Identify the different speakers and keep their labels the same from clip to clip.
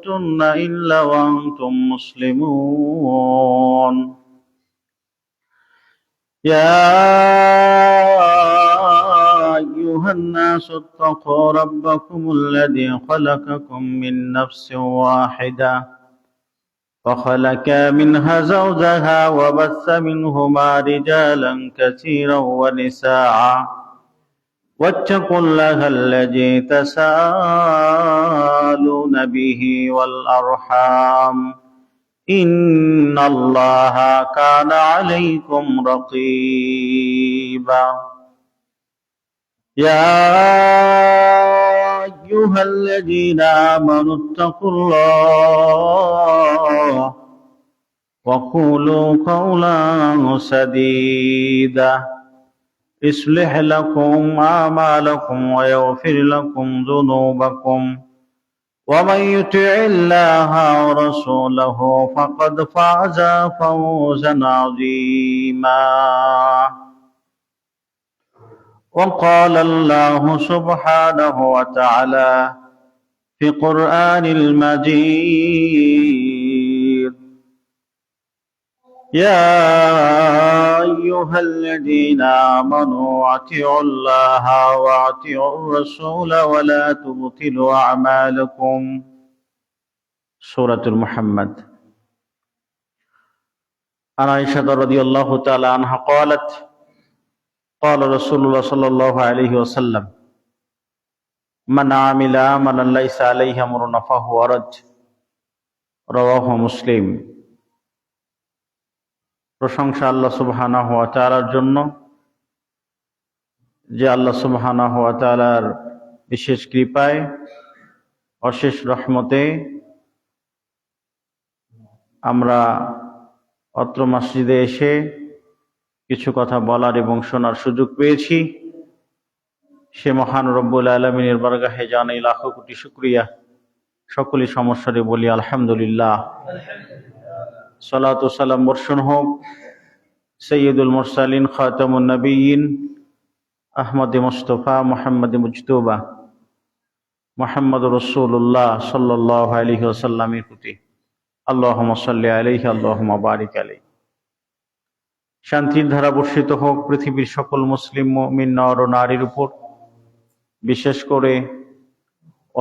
Speaker 1: تموتن إلا وأنتم مسلمون يا أيها الناس اتقوا ربكم الذي خلقكم من نفس واحدة وخلق منها زوجها وبث منهما رجالا كثيرا ونساء واتقوا الله الذي تساءلون به والأرحام إن الله كان عليكم رقيبا يا أيها الذين آمنوا اتقوا الله وقولوا قولا سديدا يصلح لكم أعمالكم ويغفر لكم ذنوبكم ومن يطع الله ورسوله فقد فاز فوزا عظيما وقال الله سبحانه وتعالى في القرآن المجيد يا أيها الذين آمنوا أطيعوا الله وأطيعوا الرسول ولا تبطلوا أعمالكم سورة محمد عن عائشة رضي الله تعالى عنها قالت قال رسول الله صلى الله عليه وسلم من عمل عملا ليس عليه أمرنا فهو رد رواه مسلم প্রশংসা আল্লাহ সুবহানাহু ওয়া তাআলার জন্য, যে আল্লাহ সুবহানাহু ওয়া তাআলার বিশেষ কৃপায় অশেষ রহমতে আমরা অত্র মসজিদে এসে কিছু কথা বলার এবং শোনার সুযোগ পেয়েছি। সে মহান রব্বুল আলামিনের বারগাহে জানাই লাখো কোটি শুকরিয়া। সকলেই সমস্যারে বলি আলহামদুলিল্লাহ। সালাতু সালাম বর্ষণ হোক সৈয়দুল মুরসালিন খাতামুন নবিয়্যিন আহমদ মুস্তাফা মুহাম্মদ মুজতবা মুহাম্মদ রাসূলুল্লাহ সাল্লাল্লাহু আলাইহি ওয়াসাল্লামের প্রতি। আল্লাহুম্মা সাল্লি আলাইহি আল্লাহুম্মা বারিক আলাইহি। শান্তির ধারা বর্ষিত হোক পৃথিবীর সকল মুসলিম মুমিন নর ও নারীর উপর, বিশেষ করে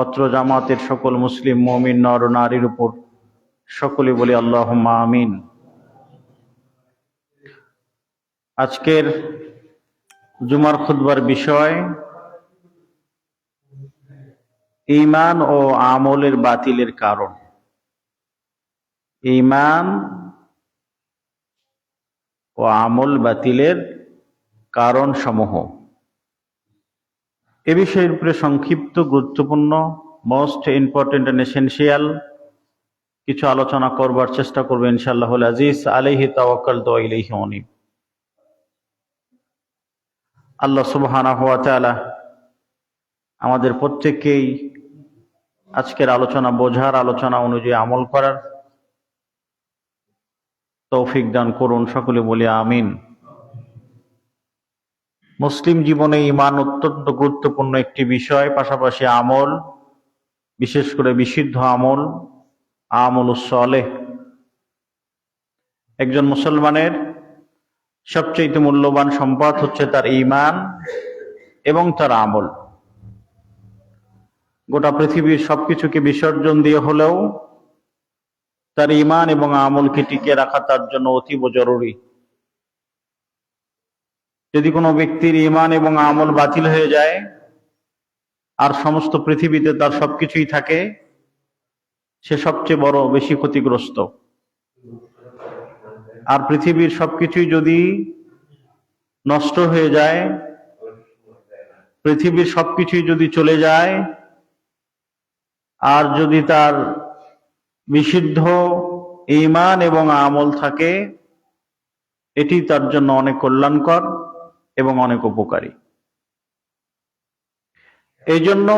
Speaker 1: অত্র জামাতের সকল মুসলিম মুমিন নর ও নারীর উপর। সকলে বলি আল্লাহুম্মা আমিন। আজকের জুমার খুতবার বিষয় ঈমান ও আমলের বাতিলের কারণ। ঈমান ও আমল বাতিলের কারণ সমূহ। এ বিষয়ের উপরে সংক্ষিপ্ত গুরুত্বপূর্ণ মোস্ট ইম্পর্টেন্ট এন্ড এসেনশিয়াল কিছু আলোচনা করবার চেষ্টা করবো ইনশাআল্লাহুল আজিজ। আলাইহি তাওয়াক্কালতু ওয়া ইলাইহি উনীব। আল্লাহ সুবহানাহু ওয়া তাআলা আমাদের প্রত্যেককেই আজকের আলোচনা বোঝার, আলোচনা অনুযায়ী আমল করার তৌফিক দান করুন। সকলে বলি আমিন। মুসলিম জীবনে ঈমান অত্যন্ত গুরুত্বপূর্ণ একটি বিষয়, পাশাপাশি আমল, বিশেষ করে বিশুদ্ধ আমল, আমলুস সালেহ। একজন মুসলমানের সবচেয়ে মূল্যবান সম্পদ হচ্ছে তার ঈমান এবং তার আমল। গোটা পৃথিবীর সবকিছুকে বিসর্জন দিয়ে হলেও তার ঈমান এবং আমলকে টিকিয়ে রাখা তার জন্য অতীব জরুরি। যদি কোনো ব্যক্তির ঈমান এবং আমল বাতিল হয়ে যায় আর সমস্ত পৃথিবীতে তার সবকিছুই থাকে, সে সবচেয়ে বড় বেশি ক্ষতিগ্রস্ত। আর পৃথিবীর সবকিছুই যদি নষ্ট হয়ে যায়, পৃথিবীর সবকিছুই যদি চলে যায়, আর যদি তার বিশুদ্ধ ঈমান এবং আমল থাকে, এটি তার জন্য অনেক কল্যাণকর এবং অনেক উপকারী। এই জন্য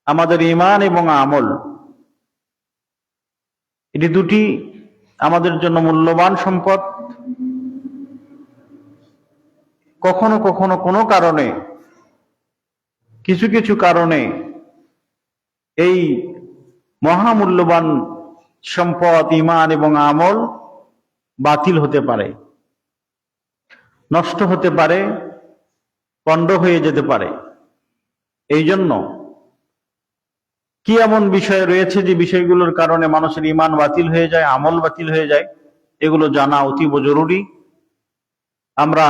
Speaker 1: আমাদের ঈমান এবং আমল এটি দুটি আমাদের জন্য মূল্যবান সম্পদ। কখনো কখনো কোনো কারণে, কিছু কিছু কারণে এই মহামূল্যবান সম্পদ ঈমান এবং আমল বাতিল হতে পারে, নষ্ট হতে পারে, পণ্ড হয়ে যেতে পারে। এই জন্য কি এমন বিষয় রয়েছে যে বিষয়গুলোর কারণে মানুষের ঈমান বাতিল হয়ে যায়, আমল বাতিল হয়ে যায়, এগুলো জানা অতীব জরুরি। আমরা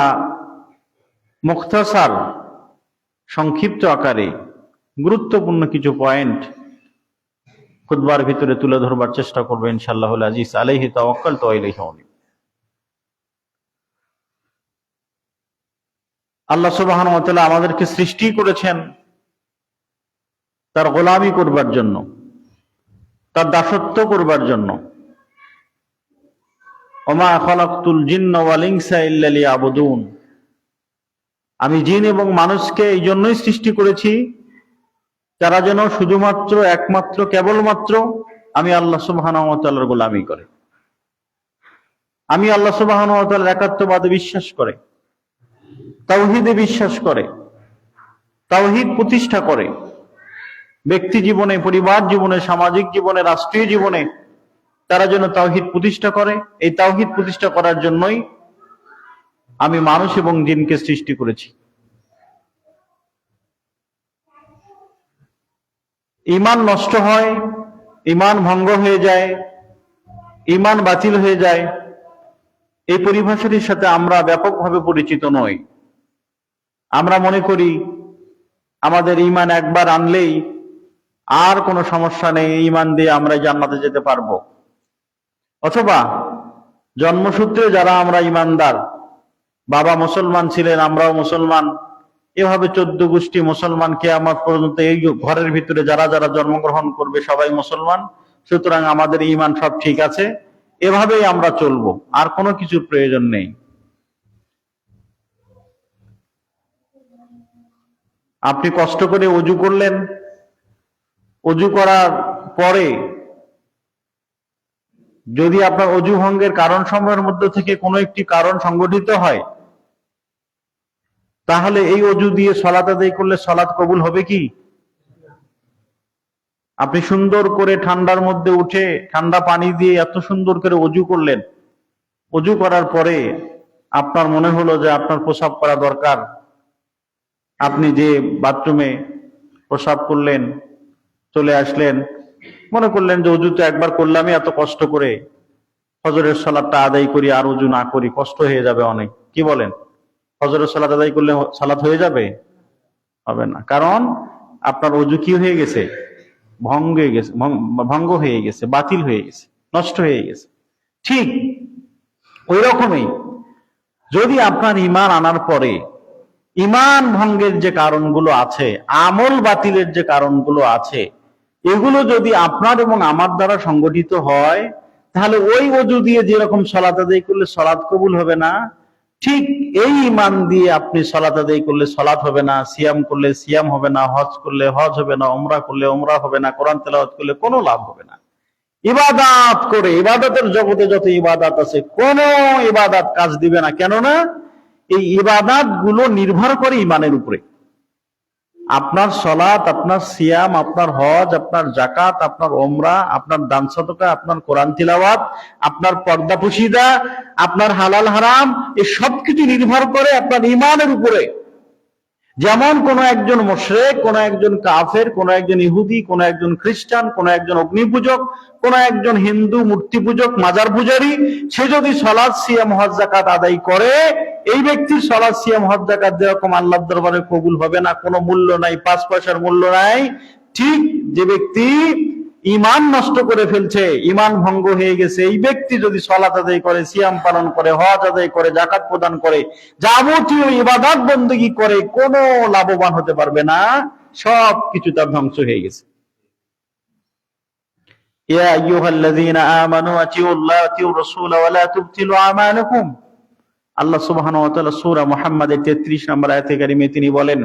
Speaker 1: মুখতাসার সংক্ষিপ্ত আকারে গুরুত্বপূর্ণ কিছু পয়েন্ট খুতবার ভিতরে তুলে ধরবার চেষ্টা করবো ইনশাআল্লাহুল আজিজ। আলাইহি তাওয়াক্কালতু ওয়া ইলাইহি উনীব। আল্লাহ সুবহানাহু ওয়া তাআলা আমাদেরকে সৃষ্টি করেছেন তার গোলামি করবার জন্য, তার দাসত্ব করবার জন্য। ওমা খালাকতুল জিন্না ওয়াল ইনসা ইল্লা লিয়াবুদুন। আমি জিন এবং মানুষকে এই জন্যই সৃষ্টি করেছি তারা যেন শুধুমাত্র, একমাত্র, কেবলমাত্র আমি আল্লাহ সুবহানাহু ওয়া তাআলার গোলামি করে, আমি আল্লাহ সুবহানাহু ওয়া তাআলার একাত্মবাদে বিশ্বাস করে, তাওহীদে বিশ্বাস করে, তাওহীদ প্রতিষ্ঠা করে। ব্যক্তি জীবনে, পরিবার জীবনে, সামাজিক জীবনে, রাষ্ট্রীয় জীবনে তারা যেন তাওহীদ প্রতিষ্ঠা করে। এই তাওহীদ প্রতিষ্ঠা করার জন্যই আমি মানুষ এবং জিনকে সৃষ্টি করেছি। ঈমান নষ্ট হয়, ঈমান ভঙ্গ হয়ে যায়, ঈমান বাতিল হয়ে যায়, এই পরিভাষাটির সাথে আমরা ব্যাপকভাবে পরিচিত নই। আমরা মনে করি আমাদের ঈমান একবার আনলেই আর কোনো সমস্যা নেই, ঈমান দিয়ে আমরা জান্নাতে যেতে পারবো। অথবা জন্মসূত্রে যারা আমরা ঈমানদার, বাবা মুসলমান ছিলেন, আমরাও মুসলমান, এভাবে 14 গোষ্ঠী মুসলমান, কিয়ামত পর্যন্ত এই ঘরের ভিতরে যারা যারা জন্মগ্রহণ করবে সবাই মুসলমান, সুতরাং আমাদের ঈমান সব ঠিক আছে, এভাবেই আমরা চলবো, আর কোনো কিছুর প্রয়োজন নেই। আপনি কষ্ট করে ওযু করলেন, ওযু করার পরে যদি আপনার ওযু ভঙ্গের কারণ সমূহের মধ্যে থেকে কোনো একটি কারণ সংঘটিত হয়, তাহলে এই ওযু দিয়ে সালাত আদায় করলে সালাত কবুল হবে কি? আপনি সুন্দর করে ঠান্ডার মধ্যে উঠে ঠান্ডা পানি দিয়ে এত সুন্দর করে ওযু করলেন, ওযু করার পরে আপনার মনে হলো যে আপনার প্রস্রাব করা দরকার, আপনি যে বাথরুমে প্রস্রাব করলেন, চলে আসলেন, মনে করলেন যে ওযু তো একবার করলামই, এত কষ্ট করে ফজরের সালাতটা আদায় করি, আর ওযু না করি, কষ্ট হয়ে যাবে অনেক। কি বলেন? ফজরের সালাত আদায় করলে সালাত হয়ে যাবে? হবে না, কারণ আপনার ওযু কি হয়ে গেছে? ভঙ্গ হয়ে গেছে, বাতিল হয়ে গেছে, নষ্ট হয়ে গেছে। ঠিক ওই রকমই যদি আপনার ঈমান আনার পরে ঈমান ভঙ্গের যে কারণগুলো আছে, আমল বাতিলের যে কারণগুলো আছে, এগুলো যদি আপনার এবং আমার দ্বারা সংগঠিত হয়, তাহলে ওই ওযু দিয়ে যেরকম সালাত আদায় করলে সালাত কবুল হবে না, ঠিক এই ঈমান দিয়ে আপনি সালাত আদায় করলে সালাত হবে না, সিয়াম করলে সিয়াম হবে না, হজ করলে হজ হবে না, উমরা করলে উমরা হবে না, কোরআন তেলাওয়াত করলে কোনো লাভ হবে না। ইবাদত করে, ইবাদতের জগতে যত ইবাদত আছে, কোন ইবাদত কাজ দিবে না। কেননা এই ইবাদত গুলো নির্ভর করে ঈমানের উপরে। আপনার সালাত, আপনার সিয়াম, আপনার হজ, আপনার যাকাত, আপনার উমরা, আপনার দান সাদকা, আপনার কোরআন তিলাওয়াত, আপনার পর্দা পুশিদা, আপনার হালাল হারাম, এই সবকিছু নির্ভর করে আপনার ঈমানের উপরে। যেমন কোন একজন মুশরিক, কোন একজন কাফের, কোন একজন ইহুদি, কোন একজন খ্রিস্টান, কোন একজন অগ্নি পূজক, কোন একজন হিন্দু মূর্তি পূজক, মাজার পূজারী, সে যদি সালাত, সিয়াম, হজ, যাকাত আদায় করে, এই ব্যক্তির সালাত, সিয়াম, হজ, যাকাত যেরকম আল্লাহর দরবারে কবুল হবে না, কোনো মূল্য নাই, 5 পয়সার মূল্য নাই, ঠিক যে ব্যক্তি ঈমান নষ্ট করে ফেলছে, ঈমান ভঙ্গ হয়ে গেছে, এই ব্যক্তি যদি সালাত আদায় করে, সিয়াম পালন করে, হজ আদায় করে, যাকাত প্রদান করে, যাবতীয় ইবাদত বندگی করে, কোনো লাভবান হতে পারবে না, সব কিছু তার ধ্বংস হয়ে গেছে। ইয়া আইয়ুহাল্লাযীনা আমানু আতিউল্লাহ ওয়া আতিউর রাসূল ওয়া লা তুবতিলু আমালাকুম। আল্লাহ সুবহানাহু ওয়া তাআলা সূরা মুহাম্মাদের 33 নম্বর আয়াতে কারিমে তিনি বলেন,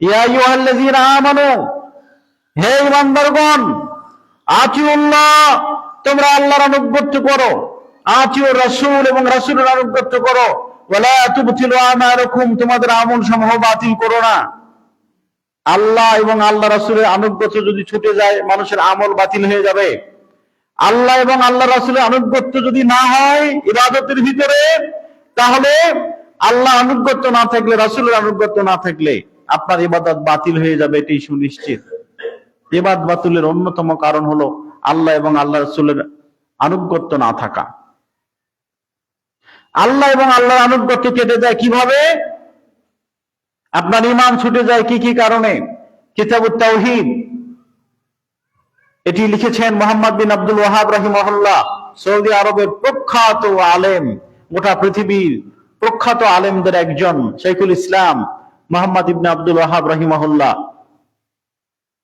Speaker 1: ইয়া আইয়ুহাল্লাযীনা আমানু, হে ঈমানদারগণ, আতিউল্লাহ, তোমরা আল্লাহর আনুগত্য করো, আতিউর রাসূল, এবং রাসূলের আনুগত্য করো, ওয়া লা তুবতিলু আমালাকুম, তোমাদের আমল সমূহ বাতিল করো না। আল্লাহ এবং আল্লাহ রাসূলের আনুগত্য যদি ছুটে যায়, মানুষের আমল বাতিল হয়ে যাবে। আল্লাহ এবং আল্লাহ রাসূলের আনুগত্য যদি না হয় ইবাদতের ভিতরে, তাহলে আল্লাহ আনুগত্য না থাকলে, রাসূলের আনুগত্য না থাকলে আপনার ইবাদত বাতিল হয়ে যাবে, এটাই সুনিশ্চিত। ইবাদত বাতিলের অন্যতম কারণ হলো আল্লাহ এবং আল্লাহ রাসূলের আনুগত্য না থাকা। আল্লাহ এবং আল্লাহর আনুগত্য কেটে যায় কিভাবে? আপনার ঈমান ছুটে যায় কি কি কারণে? কিতাবুত তাওহীদ, এটি লিখেছেন মুহাম্মদ বিন আব্দুল ওয়াহাব রাহিমাহুল্লাহ, সৌদি আরবের প্রখ্যাত আলেম, গোটা পৃথিবীর প্রখ্যাত আলেমদের একজন, শাইখুল ইসলাম মুহাম্মদ ইবনে আব্দুল ওয়াহাব রাহিমাহুল্লাহ।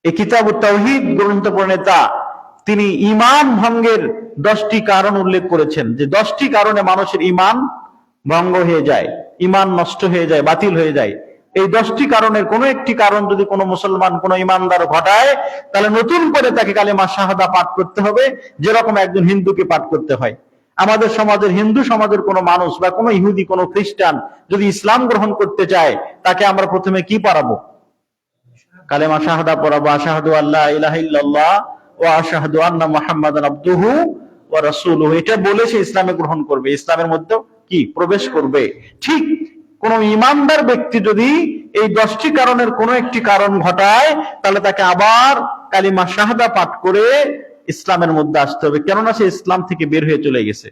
Speaker 1: এই কিতাবুত তাওহীদ গ্রন্থ প্রণেতা, তিনি ঈমান ভঙ্গের 10টি কারণ উল্লেখ করেছেন, যে 10টি কারণে মানুষের ঈমান ভঙ্গ হয়ে যায়, ঈমান নষ্ট হয়ে যায়, বাতিল হয়ে যায়। এই 10টি কারণের কোনো একটি কারণ যদি কোনো মুসলমান, কোনো ঈমানদার ঘটায়, তাহলে নতুন করে তাকে কালিমা শাহাদা পাঠ করতে হবে, যেরকম একজন হিন্দুকে পাঠ করতে হয়। আমাদের সমাজের, হিন্দু সমাজের কোনো মানুষ বা কোনো ইহুদি, কোনো খ্রিস্টান যদি ইসলাম গ্রহণ করতে চায়, তাকে আমরা প্রথমে কি পড়াবো? কালেমা শাহাদা পড়াবো, আশহাদু আল্লা ইলাহা ইল্লাল্লাহ ওয়া আশহাদু আন্না মুহাম্মাদান আবদুহু ওয়া রাসূলুহু। এটা বলে সে ইসলামে গ্রহণ করবে, ইসলামের মধ্যে কি প্রবেশ করবে। ঠিক কোন ঈমানদার ব্যক্তি যদি এই 10টি কারণের কোনো একটি কারণ ঘটায়, তাহলে তাকে আবার কালিমা শাহাদা পাঠ করে ইসলামের মধ্যে আসতে হবে, কেননা সে ইসলাম থেকে বের হয়ে চলে গেছে।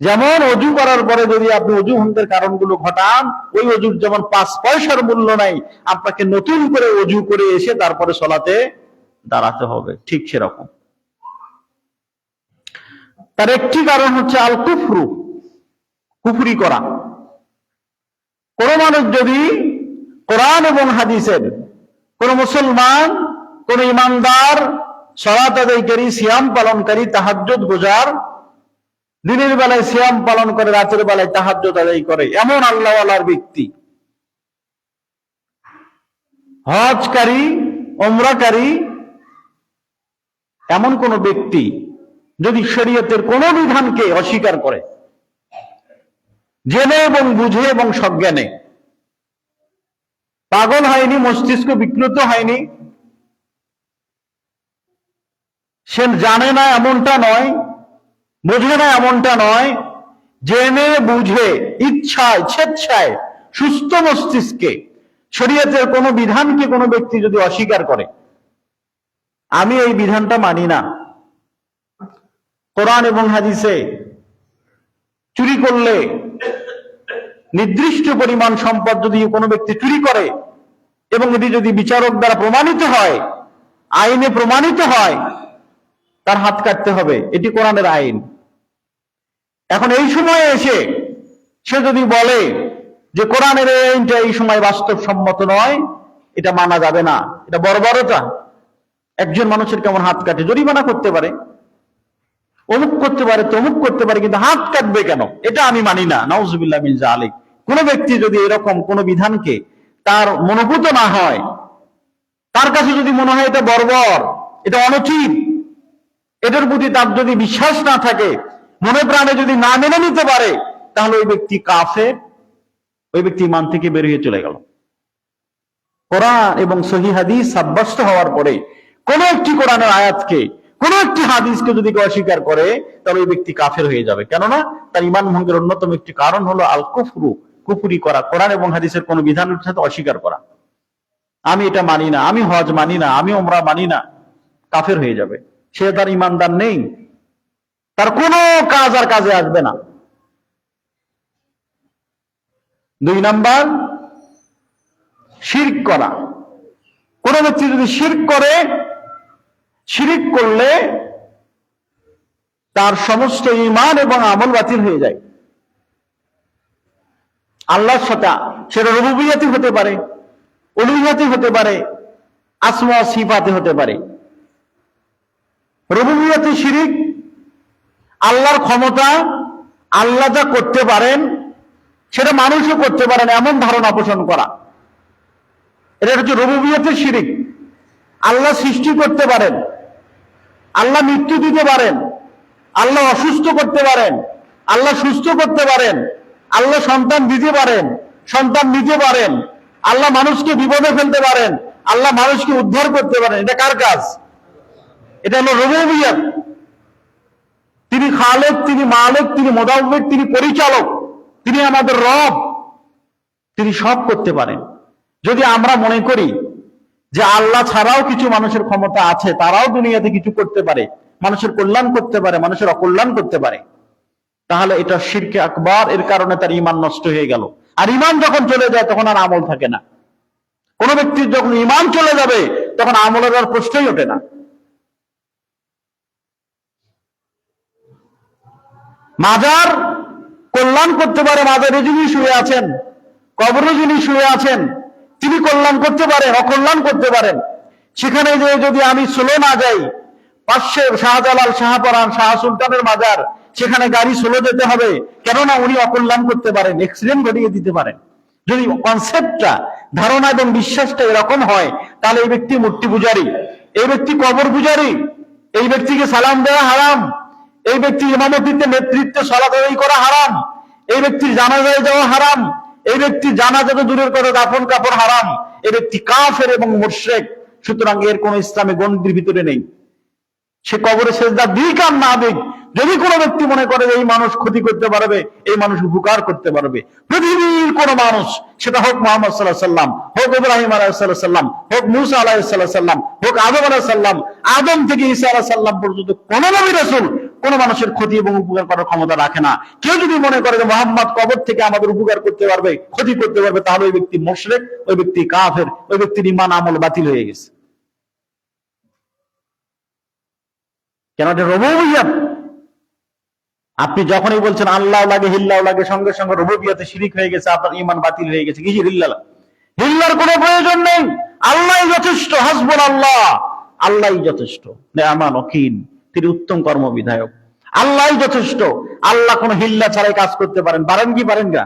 Speaker 1: যেমন অজু করার পরে যদি আপনি অজু ভঙ্গের কারণগুলো ঘটান, ওই অজুর যেমন 5 পয়সার মূল্য নাই, আপনাকে নতুন করে অজু করে এসে তারপরে সলাতে দাঁড়াতে হবে, ঠিক সেরকম। তার একটি কারণ হচ্ছে আল কুফরু, কুফরি করা। কোন মানুষ যদি কোরআন এবং হাদিসের, কোন মুসলমান, কোন ঈমানদার, সালাত আদায়কারী, সিয়াম পালনকারী, তাহাজ্জুদ গুজার, দিনের বেলায় সিয়াম পালন করে, রাতের বেলায় তাহাজ্জুদ আদায় করে, এমন আল্লাহওয়ালার ব্যক্তি, হজকারী, ওমরাকারী, এমন কোন ব্যক্তি যদি শরীয়তের কোন বিধানকে অস্বীকার করে, জেনে এবং বুঝে এবং সজ্ঞানে, পাগল হয়নি, মস্তিষ্ক বিকৃত হয়নি, সে জানে না এমনটা নয়, বোঝে না এমনটা নয়, জেনে বুঝে ইচ্ছায়, স্বেচ্ছায়, সুস্থ মস্তিষ্কে শরীয়তের কোন বিধানকে কোনো ব্যক্তি যদি অস্বীকার করে, আমি এই বিধানটা মানি না, কোরআন এবং হাদিসে চুরি করলে, নির্দিষ্ট পরিমাণ সম্পদ যদি কোনো ব্যক্তি চুরি করে এবং এটি যদি বিচারক দ্বারা প্রমাণিত হয়, আইনে প্রমাণিত হয়, তার হাত কাটতে হবে, এটি কোরআনের আইন। এখন এই সময়ে এসে সে যদি বলে যে কোরআনের আইনটা এই সময় বাস্তবসম্মত নয়, এটা মানা যাবে না, এটা বর্বরতা, একজন মানুষের কেমন হাত কাটে, জরিমানা করতে পারে, অমুক করতে পারে, তমুক করতে পারে, কিন্তু হাত কাটবে কেন? এটা আমি মানি না, নাউজুবিল্লাহ মিন যালিক। কোন ব্যক্তি যদি এরকম কোন বিধানকে তার মনোভূত না হয়, তার কাছে যদি মনে হয় এটা বর্বর, এটা অনুচিত, এটার প্রতি তার যদি বিশ্বাস না থাকে, মনে প্রাণে যদি না মেনে নিতে পারে, তাহলে ওই ব্যক্তি কাফের, ওই ব্যক্তি ঈমান থেকে বের হয়ে চলে গেল। কোরআন এবং সহিহ হাদিস সাব্যস্ত হওয়ার পরে কোন একটি কোরআনের আয়াতকে, কোন একটি হাদিসকে যদি অস্বীকার করে, তাহলে ওই ব্যক্তি কাফের হয়ে যাবে, কেননা তার ঈমান ভঙ্গের অন্যতম একটি কারণ হলো আল কুফরু, কুফরি করা, কোরআন এবং হাদিসের কোন বিধানের সাথে অস্বীকার করা। আমি এটা মানি না, আমি হজ মানি না, আমি ওমরা মানি না, কাফের হয়ে যাবে, সে তার ঈমানদার নেই, তার কোনো কাজ আর কাজে আসবে না। 2 নাম্বার, শিরক করা। কোন ব্যক্তি যদি শিরক করে, শিরক করলে তার সমস্ত ঈমান এবং আমল বাতিল হয়ে যায়। আল্লাহর সাথে, সেটা রুবুবিয়্যাতি হতে পারে, উলুহিয়্যাতি হতে পারে, আসমা ও সিফাতে হতে পারে। রুবুবিয়্যাতি শিরক, আল্লাহর ক্ষমতা, আল্লাহ যা করতে পারেন সেটা মানুষও করতে পারেন এমন ধারণা পোষণ করা, এটা হচ্ছে রুবুবিয়্যাতের শিরক। আল্লাহ সৃষ্টি করতে পারেন, আল্লাহ মৃত্যু দিতে পারেন, আল্লাহ অসুস্থ করতে পারেন, আল্লাহ সুস্থ করতে পারেন, আল্লাহ সন্তান দিতে পারেন, সন্তান নিতে পারেন, আল্লাহ মানুষকে বিপদে ফেলতে পারেন, আল্লাহ মানুষকে উদ্ধার করতে পারেন। এটা কার কাজ? এটা হলো রুবুবিয়্যাত। তিনি খালেক, তিনি মালিক, তিনি মুদাব্বির, তিনি পরিচালক, তিনি আমাদের রব, তিনি সব করতে পারেন। যদি আমরা মনে করি যে আল্লাহ ছাড়াও কিছু মানুষের ক্ষমতা আছে, তারাও দুনিয়াতে কিছু করতে পারে, মানুষের কল্যাণ করতে পারে, মানুষের অকল্যাণ করতে পারে, তাহলে এটা শিরকে আকবার। এর কারণে তার ঈমান নষ্ট হয়ে গেল। আর ঈমান যখন চলে যায় তখন আর আমল থাকে না। কোন ব্যক্তির যখন ঈমান চলে যাবে তখন আমলের আর প্রশ্নই ওঠে না। মাজার কল্যাণ করতে পারে, মাজারে যিনি শুয়ে আছেন, কবরে যিনি শুয়ে আছেন, তিনি কল্যাণ করতে পারেন, অকল্যাণ করতে পারেন। সেখানে যে যদি আমি স্লো না যাই, পাশে শাহজালাল, শাহপরান, শাহ সুলতানের মাজার, সেখানে গাড়ি স্লো যেতে হবে, কেননা উনি অকল্যাণ করতে পারেন, অ্যাক্সিডেন্ট ঘটিয়ে দিতে পারেন। যদি কনসেপ্টটা, ধারণা এবং বিশ্বাসটা এরকম হয়, তাহলে এই ব্যক্তি মূর্তি পূজারী, এই ব্যক্তি কবর পূজারী, এই ব্যক্তিকে সালাম দেওয়া হারাম, এই ব্যক্তির ইমামতিতে নেতৃত্বে সালাত আদায় করা হারাম, এই ব্যক্তির জানাজায় যাওয়া হারাম, এই ব্যক্তির জানাজা তো দূরের কথা, দাফন কাপড় হারাম, এই ব্যক্তি কাফের এবং মুশরিক। সুতরাং এর কোন ইসলামী গণ্ডির ভিতরে নেই। সে কবরে সেজদা দিক আর না দিক, যদি কোনো ব্যক্তি মনে করে এই মানুষ ক্ষতি করতে পারবে, এই মানুষ উপকার করতে পারবে, পৃথিবীর কোন মানুষ, সেটা হোক মুহাম্মদ সাল্লাল্লাহু আলাইহি সাল্লাম, হোক ইব্রাহিম আলাইহিস সালাম, হোক মূসা আলাইহিস সালাম, হোক আদম আলাইহিস সালাম, আদম থেকে ঈসা আলাইহিস সালাম পর্যন্ত কোন নবী রাসূল কোন মানুষের ক্ষতি এবং উপকার করার ক্ষমতা রাখে না। কেউ যদি মনে করে যে মুহাম্মদ কবর থেকে আমাদের উপকার করতে পারবে, ক্ষতি করতে পারবে, তাহলে ওই ব্যক্তি মুশরিক, ওই ব্যক্তি কাফের, ওই ব্যক্তির ঈমান আমল বাতিল হয়ে গেছে। কেন? এটা রুবুবিয়্যাত। আপনি যখনই বলছেন আল্লাহ লাগে, হিল্লাহ লাগে, সঙ্গে সঙ্গে রুবুবিয়্যাতে শিরিক হয়ে গেছে, আপনার ঈমান বাতিল হয়ে গেছে। কিসের হিল্লাহ? হিল্লার কোনো প্রয়োজন নেই, আল্লাহই যথেষ্ট। হাসবুনাল্লাহ, আল্লাহই যথেষ্ট। নি'মাল ওয়াকিল, তিনি উত্তম কর্মবিধায়ক, আল্লাহই যথেষ্ট। আল্লাহ কোনো হিল্লা ছাড়াই কাজ করতে পারেন। পারেন কি পারেন না?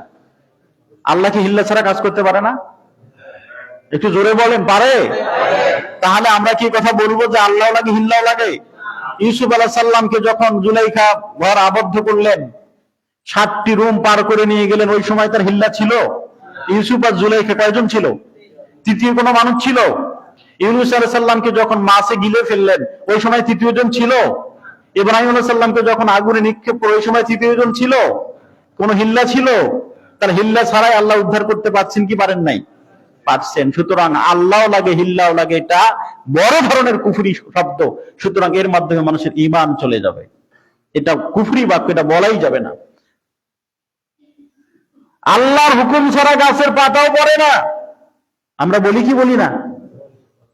Speaker 1: আল্লাহ কি হিল্লা ছাড়া কাজ করতে পারে না? একটু জোরে বলেন, পারে? তাহলে আমরা কি কথা বলবো যে আল্লাহ লাগে, হিল্লাহ লাগে? ইউসুফ আলাইহিস সালামকে যখন জুলাইখা ঘর আবদ্ধ করলেন, 7টি রুম পার করে নিয়ে গেলেন, ওই সময় তার হিল্লা ছিল? ইউসুফ আর জুলাইখা কয়জন ছিল? তৃতীয় কোনো মানুষ ছিল? ইউনূস আলাইহিস সালামকে যখন মাছে গিলে ফেললেন, ওই সময় তৃতীয় জন ছিল? ইব্রাহিম আলাইহিস সালামকে যখন আগুনে নিক্ষেপ করে, ওই সময় তৃতীয় জন ছিল? কোন হিল্লা ছিল? তার হিল্লা ছাড়াই আল্লাহ উদ্ধার করতে পারছেন কি পারেন নাই? পারছেন। সুতরাং আল্লাহ লাগে, হিল্লাহ লাগে, এটা বড় ধরনের কুফরি শব্দ। সুতরাং এর মাধ্যমে মানুষের ঈমান চলে যাবে। এটা কুফরি বাক্য, এটা বলাই যাবে না। আল্লাহর হুকুম ছাড়া গাছের পাতাও পড়ে না, আমরা বলি কি বলি না?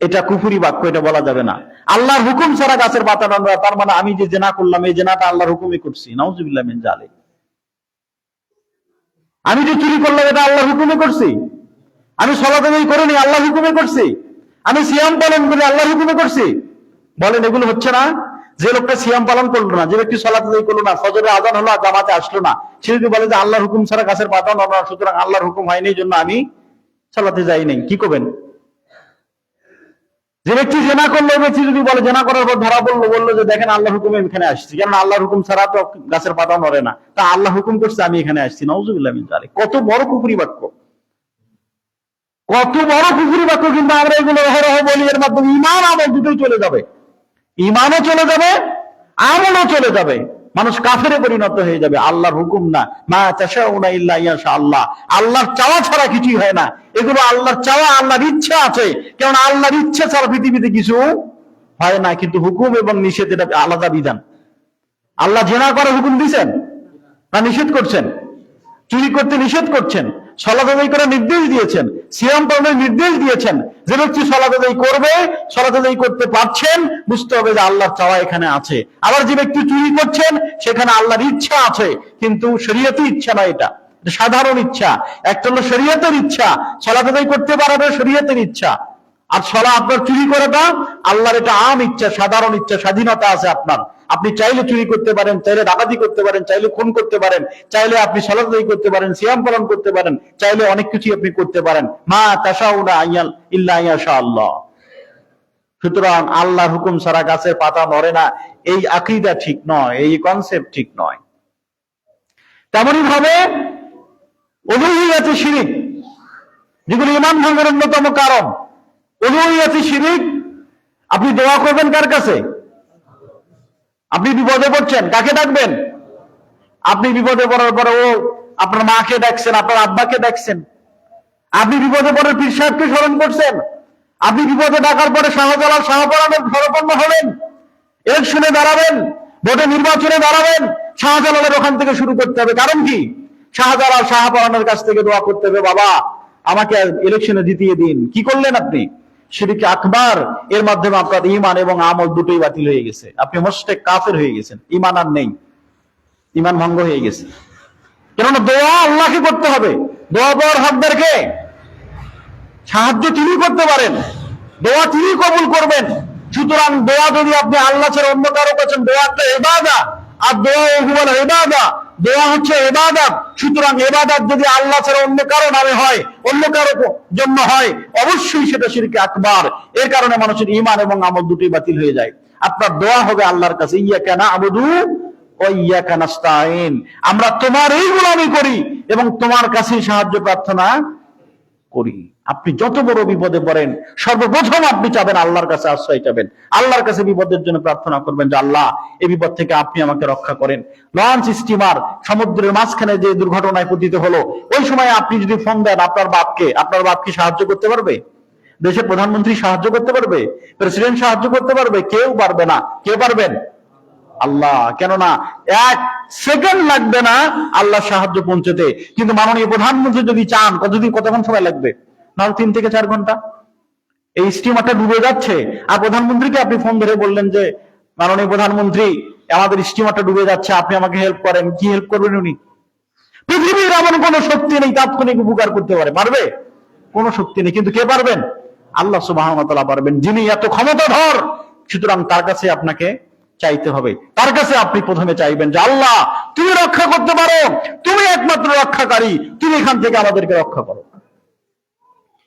Speaker 1: এটা কুফরি বাক্য, এটা বলা যাবে না। আল্লাহর হুকুম ছাড়া গাছের পাতা নড়বে, তার মানে আমি যে জেনা করলাম, এই জেনাটা আল্লাহর হুকুমে করছি, নাউজুবিল্লাহ মিন যালিক। আমি যে চুরি করলাম, এটা আল্লাহর হুকুমে করছি। আমি সালাত আদায় করিনি, আল্লাহর হুকুমে করছি। আমি সিয়াম পালন করি, আল্লাহর হুকুমে করছি। বলেন এগুলো হচ্ছে না? যে লোকটা সিয়াম পালন করলো না, যে ব্যক্তি সালাত আদায় করলো না, ফজরের আযান হলো আর জামাতে আসলো না, সে যদি বলে যে আল্লাহর হুকুম ছাড়া গাছের পাতা নড়বে না, সুতরাং আল্লাহর হুকুম হয়নি, এই জন্য আমি সালাতে যাই নাই, কি করবেন? যে ব্যক্তি জেনা করলো, ওই ব্যক্তি যদি বলে, জেনা করার পর ধরা বললো যে দেখেন আল্লাহর হুকুমে এখানে আসছি, কেন আল্লাহর হুকুম ছাড়া তো গাছের পাতা নড়ে না, তা আল্লাহ হুকুম করছে আমি এখানে আসছি, নাউজুবিল্লাহ মিন যালিক। কত বড় কুফরি বাক্য, কত বড় কুফরি বাক্য! কিন্তু আমরা এগুলো অহরহ বলি, এর মাধ্যমে ঈমান আমল দুটোই চলে যাবে। ঈমানও চলে যাবে, আমলও চলে যাবে, মানুষ কাফেরে পরিণত হয়ে যাবে। আল্লাহর হুকুম না, মা তাশাউনা ইল্লা ইয়াশা আল্লাহ, আল্লাহর চাওয়া ছাড়া কিছুই হয় না। এগুলো আল্লাহর চাওয়া, আল্লাহর ইচ্ছা আছে, কারণ আল্লাহর ইচ্ছা ছাড়া পৃথিবীতে কিছু হয় না। কিন্তু হুকুম এবং নিষেধ এটা আলাদা বিধান। আল্লাহ জেনা করার হুকুম দিয়েছেন না নিষেধ করছেন? চুরি করতে নিষেধ করছেন, সালাত আদায় করার নির্দেশ দিয়েছেন, সিয়াম পালনের নির্দেশ দিয়েছেন। যে ব্যক্তি সালাত আদায় করবে, সালাত আদায় করতে পারছেন, বুঝতে হবে যে আল্লাহর চাওয়া এখানে আছে। আবার যে ব্যক্তি চুরি করছেন, সেখানে আল্লাহর ইচ্ছা আছে, কিন্তু শরীয়তের ইচ্ছা না, এটা সাধারণ ইচ্ছা। একটা হলো শরীয়তের ইচ্ছা, সালাত আদায় করতে পারবে, শরীয়তের ইচ্ছা। আর সালাত আপনার চুরি করাটা আল্লাহর এটা আম ইচ্ছা, সাধারণ ইচ্ছা, স্বাধীনতা আছে আপনার। আপনি চাইলে চুরি করতে পারেন, চাইলে ডাকাতি করতে পারেন, চাইলে খুন করতে পারেন, চাইলে আপনি সালাত আদায় করতে পারেন, সিয়াম পালন করতে পারেন, চাইলে অনেক কিছুই আপনি করতে পারেন। মা তাশাউনা ইল্লা ইয়াশা আল্লাহ। সুতরাং আল্লাহর হুকুম ছাড়া গাছের পাতা নড়ে না, এই আকীদা ঠিক নয়, এই কনসেপ্ট ঠিক নয়। তেমনি ভাবে উলুহিয়াতে শিরিক, যেগুলো ঈমান ভঙ্গের অন্যতম কারণ। উলুহিয়াতি শিরিক। আপনি দোয়া করবেন কার কাছে? আপনি বিপদে পড়ছেন, কাকে ডাকবেন? আপনি বিপদে পড়ার পরে ও আপনার মাকে ডাকছেন, আপনার আব্বাকে ডাকছেন। আপনি বিপদে পড়ে পীর সাহেবকে স্মরণ করছেন। আপনি বিপদে ডাকার পরে শাহজালাল শাহপরানের শরণাপন্ন হলেন। ইলেকশনে দাঁড়াবেন, ভোটে নির্বাচনে দাঁড়াবেন, শাহজালালের ওখান থেকে শুরু করতে হবে। কারণ কি? শাহজালাল শাহপরানের কাছ থেকে দোয়া করতে হবে, বাবা আমাকে ইলেকশনে জিতিয়ে দিন। কি করলেন আপনি? শিরকে আকবার। এর মাধ্যমে আপনার ঈমান এবং আমল দুটোই বাতিল হয়ে গেছে। আপনি মুশরিক কাফের হয়ে গেছেন, ঈমান আর নেই, ঈমান ভঙ্গ হয়ে গেছে। কেননা দোয়া আল্লাহকে করতে হবে। দোয়া পাওয়ার হকদারকে, সাহায্য তিনি করতে পারেন, দোয়া তিনি কবুল করবেন। সুতরাং দোয়া যদি আপনি আল্লাহ ছাড়া অন্য কারো কাছে, দোয়া একটা ইবাদত, আর দোয়া হুয়াল ইবাদত, দোয়া হচ্ছে ইবাদত। সুতরাং ইবাদত যদি আল্লাহ ছাড়া অন্য কারো নামে হয়, অন্য কারো জন্য হয়, অবশ্যই সেটা শিরকে আকবার। এর কারণে মানুষের ঈমান এবং আমল দুটোই বাতিল হয়ে যায়। আপনার দোয়া হবে আল্লাহর কাছে, ইয়াকা না'বুদু ওয়া ইয়াকা নাস্তাঈন, আমরা তোমারই গোলামি করি এবং তোমার কাছেই সাহায্য প্রার্থনা করি। আপনি যত বড় বিপদে পড়েন, সর্বপ্রথম আপনি চাবেন আল্লাহর কাছে আশ্রয় চাবেন, আল্লাহর কাছে বিপদের জন্য প্রার্থনা করবেন যে আল্লাহ এই বিপদ থেকে আপনি আমাকে রক্ষা করেন। লঞ্চ স্টিমার সমুদ্রের মাঝখানে যে দুর্ঘটনায় পতিত হলো, ওই সময় আপনি যদি ফোন দেন আপনার বাপকে, আপনার বাপ কি সাহায্য করতে পারবে? দেশের প্রধানমন্ত্রী সাহায্য করতে পারবে? প্রেসিডেন্ট সাহায্য করতে পারবে? কেউ পারবে না। কে পারবেন? আল্লাহ। কেননা 1 সেকেন্ড লাগবে না আল্লাহ সাহায্য পৌঁছতে। কিন্তু মাননীয় প্রধানমন্ত্রী যদি চান, কতক্ষণ সময় লাগবে? নাহলে 3 থেকে 4 ঘন্টা। এই স্টিমারটা ডুবে যাচ্ছে, আর প্রধানমন্ত্রীকে আপনি ফোন ধরে বললেন যে মাননীয় প্রধানমন্ত্রী আমাদের স্টিমারটা ডুবে যাচ্ছে, আপনি আমাকে হেল্প করেন। কি হেল্প করবেন উনি? পৃথিবীর এমন কোন শক্তি নেই তাৎক্ষণিক উপকার করতে পারবে? কোন শক্তি নেই। কিন্তু কে পারবেন? আল্লাহ সুবহানাহু ওয়া তাআলা পারবেন, যিনি এত ক্ষমতাধর। সুতরাং তার কাছে আপনাকে চাইতে হবে। তার কাছে আপনি প্রথমে চাইবেন যে আল্লাহ তুমি রক্ষা করতে পারো, তুমি একমাত্র রক্ষাকারী, তুমি এখান থেকে আমাদেরকে রক্ষা করো।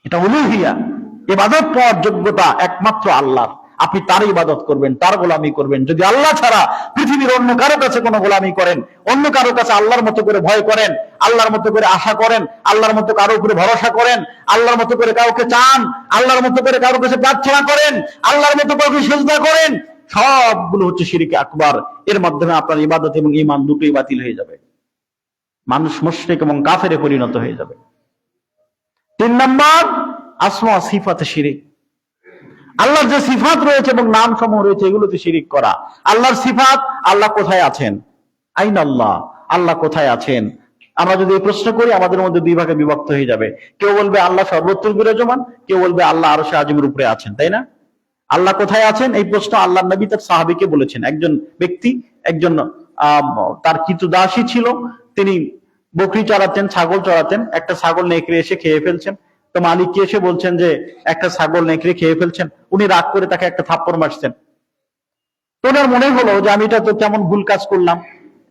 Speaker 1: এটা উলুহিয়া। ইবাদত পাওয়ার যোগ্যতা একমাত্র আল্লাহর। আপনি তার ইবাদত করবেন, তার গোলামি করবেন। যদি আল্লাহ ছাড়া পৃথিবীর অন্য কারো কাছে কোনো গোলামি করেন, অন্য কারো কাছে আল্লাহর মতো করে ভয় করেন, আল্লাহর মতো করে আশা করেন, আল্লাহর মতো কারো উপরে ভরসা করেন, আল্লাহর মতো করে কাউকে চান, আল্লাহর মতো করে কারো কাছে প্রার্থনা করেন, আল্লাহর মতো কাউকে সিজদা করেন, সবগুলো হচ্ছে শিরকে আকবার। এর মাধ্যমে আপনার ইবাদত এবং ঈমান দুটোই বাতিল হয়ে যাবে। মানুষ মুশরিক এবং কাফেরে পরিণত হয়ে যাবে। 3 নাম্বার, আসমা সিফাতে শিরিক। আল্লাহর যে সিফাত রয়েছে এবং নাম সমূহ রয়েছে, এগুলোতে শিরিক করা। আল্লাহর সিফাত, আল্লাহ কোথায় আছেন? আইন আল্লাহ, আল্লাহ কোথায় আছেন? আমরা যদি এই প্রশ্ন করি, আমাদের মধ্যে 2 ভাগে বিভক্ত হয়ে যাবে। কেউ বলবে আল্লাহ সর্বত্র বিরাজমান, কেউ বলবে আল্লাহ আরশে আজিমের উপরে আছেন, তাই না? আল্লাহ কোথায় আছেন এই প্রশ্ন আল্লাহ নবী তার সাহাবীকে বলেছেন। একজন ব্যক্তি, একজন তার কৃতদাসী ছিল, তিনি বকরি চড়াতেন, ছাগল চড়াতেন। একটা ছাগল নেকড়ে এসে খেয়ে ফেলছেন। তো মালিককে এসে বলছেন যে একটা ছাগল নেকড়ে খেয়ে ফেলছেন। উনি রাগ করে তাকে একটা থাপ্পড় মারছেন। তো ওনার মনে হলো যে আমি এটা তো কেমন ভুল কাজ করলাম,